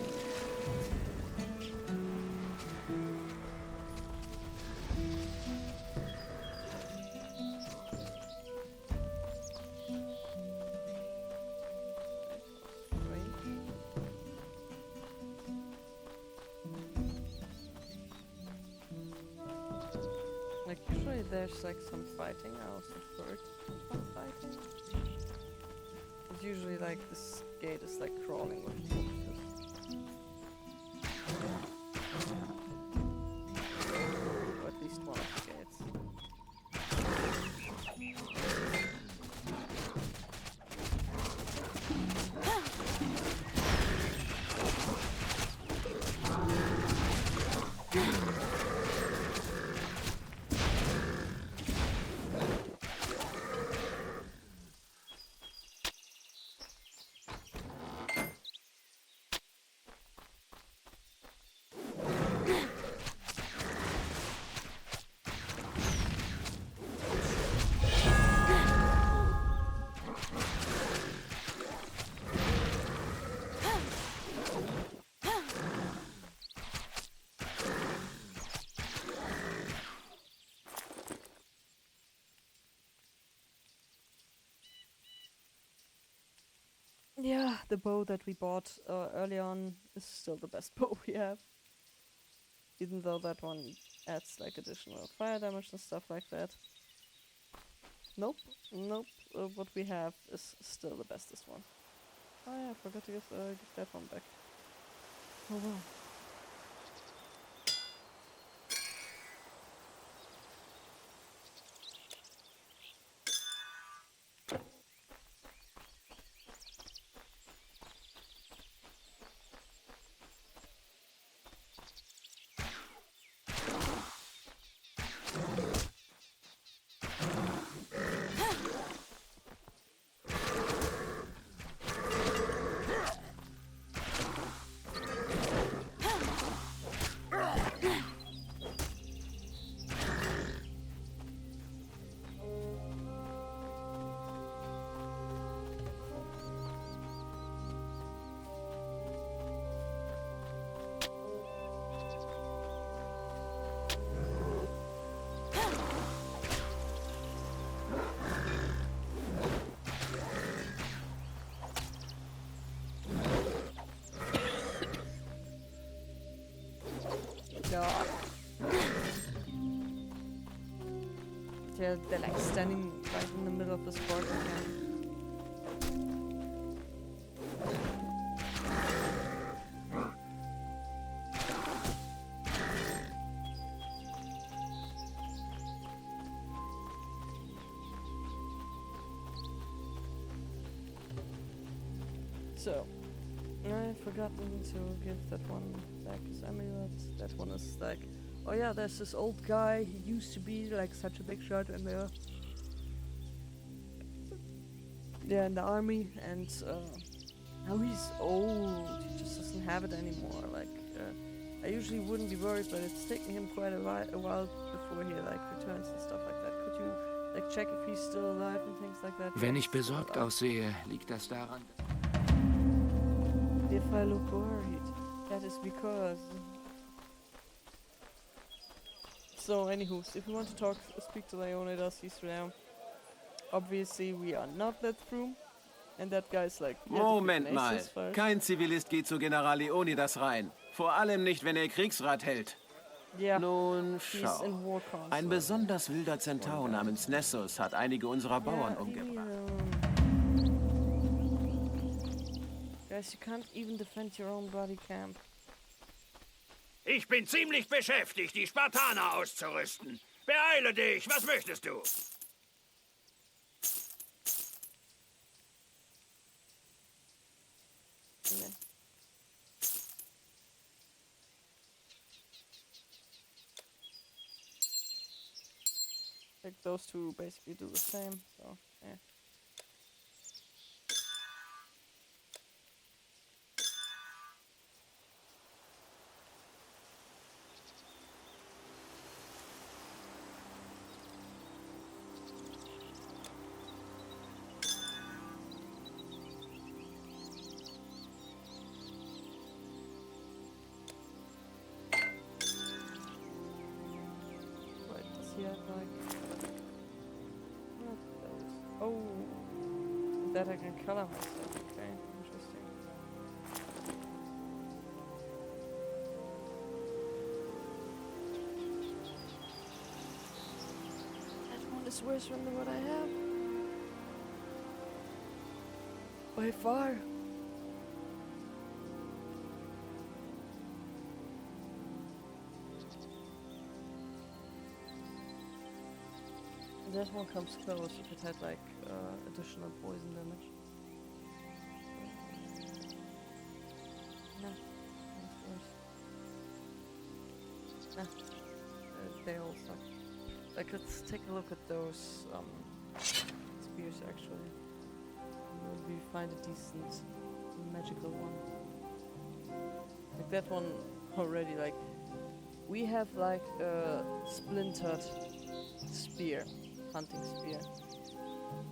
Like, usually there's like some fighting. I also heard some fighting. It's usually like this gate is like crawling with corpses. Or at least one of the gates. the bow that we bought early on is still the best bow we have. Even though that one adds like additional fire damage and stuff like that. Nope. What we have is still the bestest one. Oh yeah, I forgot to give that one back. Oh well. God. They're like standing right in the middle of the sport again. So, I've forgotten to give that one back as amulet. That one is like, oh yeah, there's this old guy. He used to be like such a big shot in the in the army, and now he's old. He just doesn't have it anymore. Like, I usually wouldn't be worried, but it's taking him quite a while before he like returns and stuff like that. Could you like check if he's still alive and things like that? Wenn ich besorgt aussehe, liegt das daran. If I look worried, that is because. So, anywho, if we want to speak to Leonidas, he's there. Obviously, we are not let through. And that guy's like, yeah, Moment mal. Kein Zivilist geht zu General Leonidas rein. Vor allem nicht, wenn er Kriegsrat hält. Yeah, Nun he's schau. in war council. Ein besonders wilder Zentaur namens Nessus hat einige unserer Bauern umgebracht. Guys, you can't even defend your own bloody camp. Ich bin ziemlich beschäftigt, die Spartaner auszurüsten. Beeile dich, was möchtest du? Yeah. Like those two basically do the same, so yeah. Like not those. Oh, that I can color myself. Okay, interesting. That one is worse than what I have. By far. That one comes close if it had like additional poison damage. No, that's worse. Nah, they all suck. Like, let's take a look at those spears actually. Maybe we find a decent magical one. Like that one already, like, we have like a splintered spear. Hunting spear.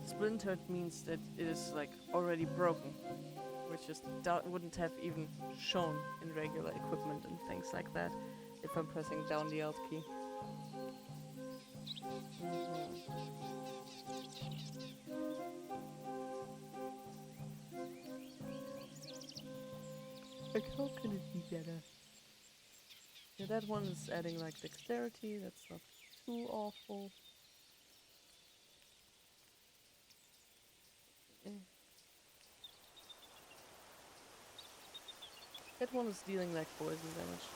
Splintered means that it is like already broken, which just wouldn't have even shown in regular equipment and things like that if I'm pressing down the Alt key. Like, how can it be better? Yeah, that one is adding like dexterity. That's not too awful. That one is dealing like poison damage.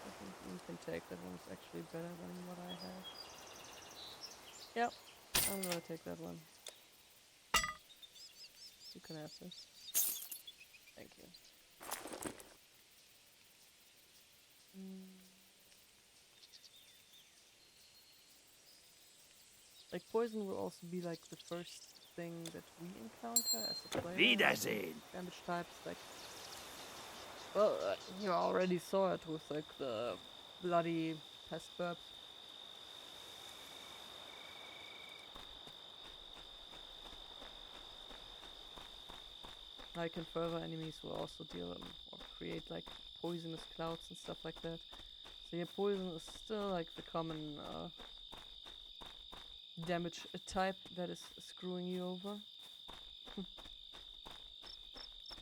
I think you can take that one. Is actually better than what I have. Yep, I'm gonna take that one. You can have this. Thank you. Like poison will also be like the first thing that we encounter as a player. Wiedersehen. Damage types like. Well, you already saw it with like the bloody pest burp. Like in further enemies will also deal or create like poisonous clouds and stuff like that. So yeah, poison is still like the common damage type that is screwing you over.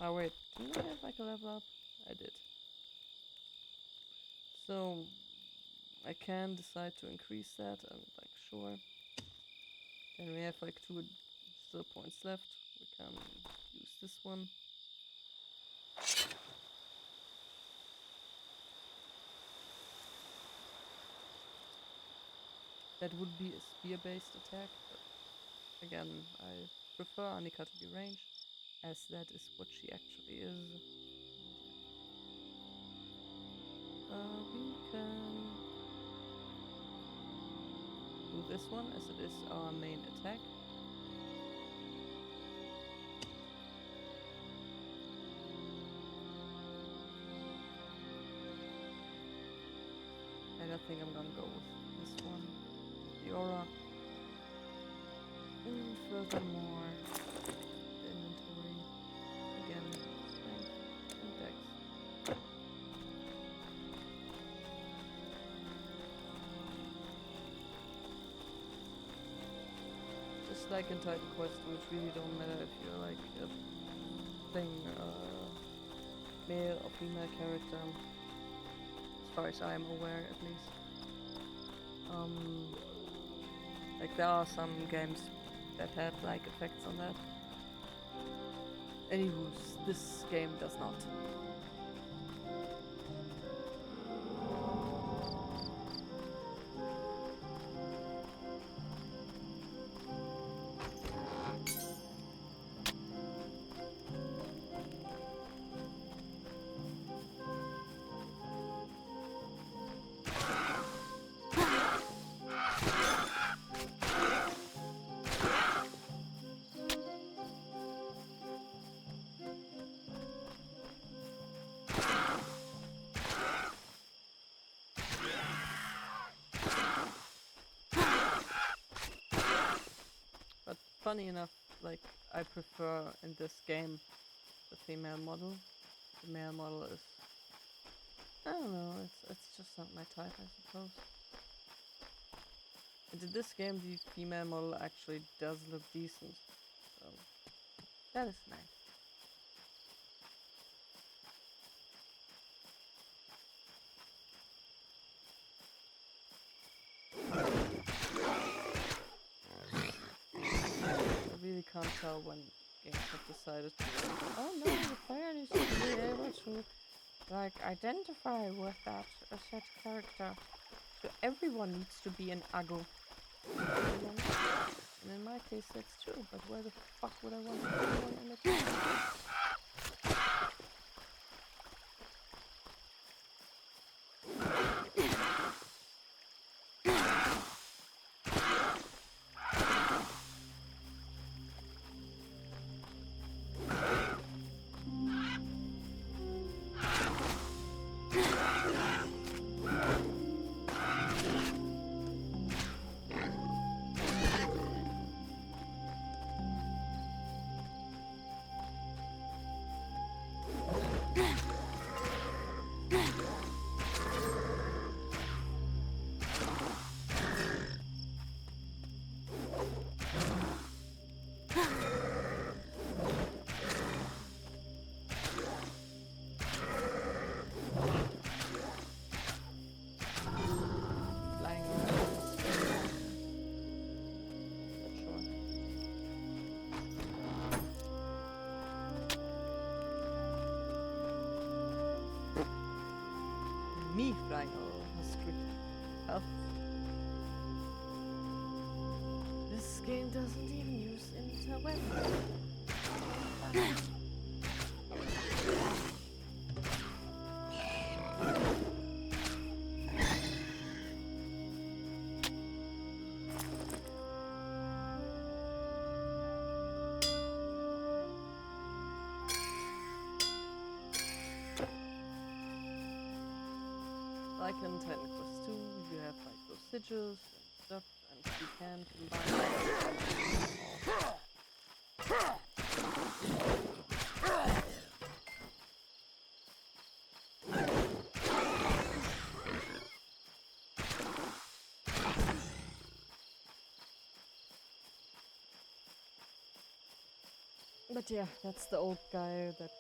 Oh wait, didn't I have like a level up? I did. So I can decide to increase that. I'm like sure. Then we have like 2 still points left. We can use this one. That would be a spear-based attack, but again, I prefer Annika to be ranged, as that is what she actually is. We can do this one, as it is our main attack. And I think I'm gonna go with this one. The aura. And furthermore, the inventory. Again, strength and dex. Just like in Titan Quest, which really don't matter if you're like a thing, male or female character, as far as I am aware at least. Like there are some games that have like effects on that. Anywho, this game does not. Funny enough, like, I prefer in this game the female model. The male model is, I don't know, it's just not my type, I suppose. And in this game, the female model actually does look decent, so that is nice. Can't tell when games have decided to. Oh no, the player needs to be able to, like, identify with that set character. So everyone needs to be an Ago. And in my case, that's true. But where the fuck would I want everyone in the game? me flying over her script. Health. This game doesn't even use interweapons. Like in Titan Quest 2, you have like those sigils and stuff, and you can combine But yeah, that's the old guy that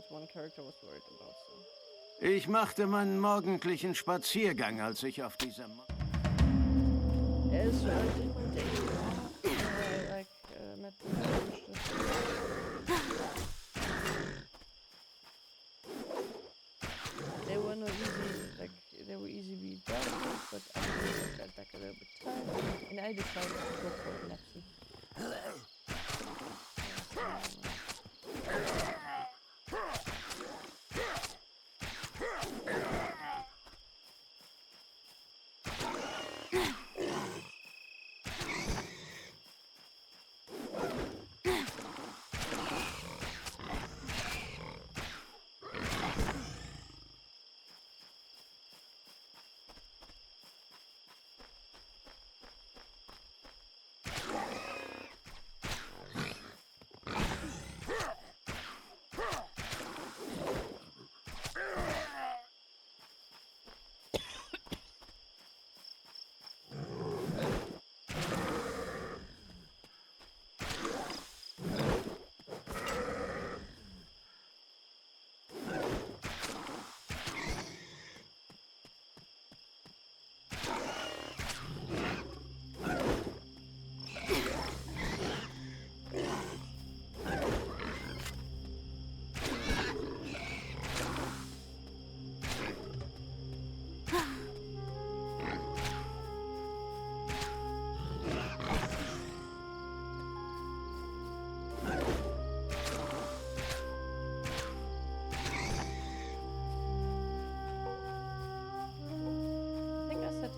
one character was worried about, so. Ich machte meinen morgendlichen Spaziergang, als ich auf dieser... Yes, I did my daily walk. Met they were not easy, like, they were easy to be done with, but I got back a little bit tired, and I decided to go for a napsy.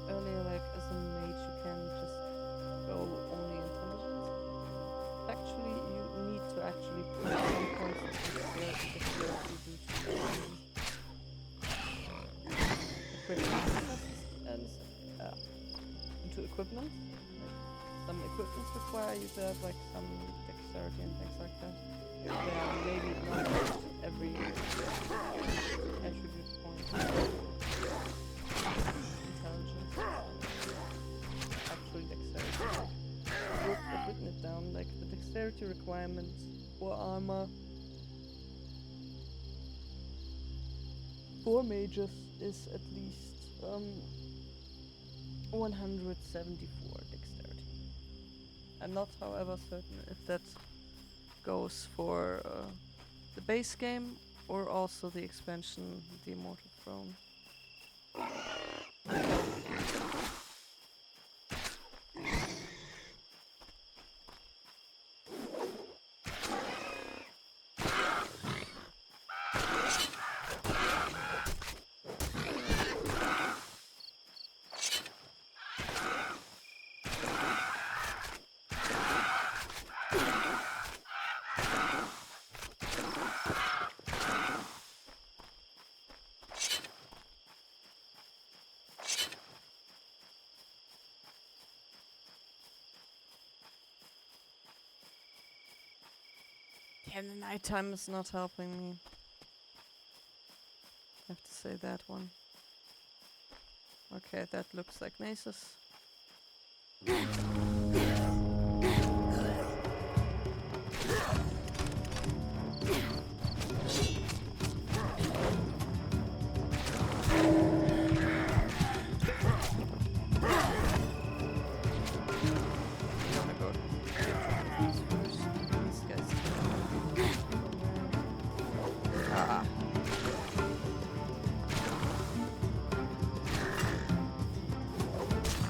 Earlier, like as a mage, you can just go only intelligence. Actually, you need to actually put some points into dexterity due to equipment and into equipment. Like, some equipments require you to have like some dexterity and things like that. Yeah, maybe not every attribute point. Actually dexterity. I've written it down, like the dexterity requirement for armor for mages is at least 174 dexterity. I'm not, however, certain if that goes for the base game or also the expansion, the Immortal Throne. Yeah, the nighttime is not helping me. I have to say that one. Okay, that looks like Nasus.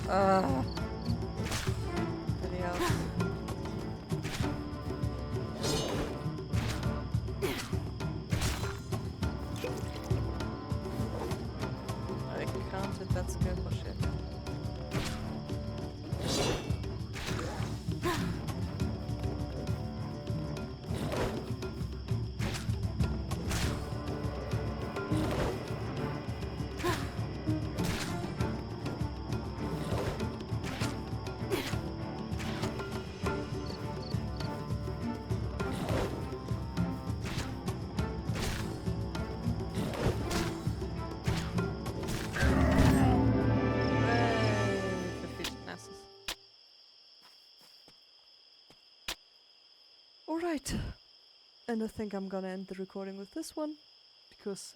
Bloody hell. I can't hit that skill for shit. Alright, and I think I'm gonna end the recording with this one, because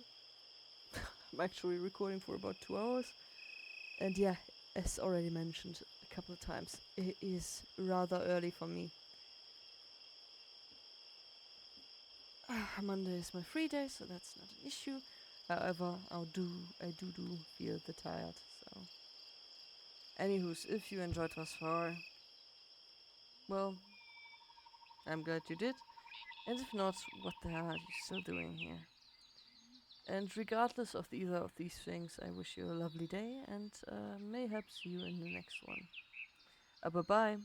I'm actually recording for about 2 hours. And yeah, as already mentioned a couple of times, it is rather early for me. Monday is my free day, so that's not an issue. However, I do feel the tired, so... Anywho's, if you enjoyed thus far, well, I'm glad you did. And if not, what the hell are you still doing here? And regardless of either of these things, I wish you a lovely day and mayhap see you in the next one. Bye-bye.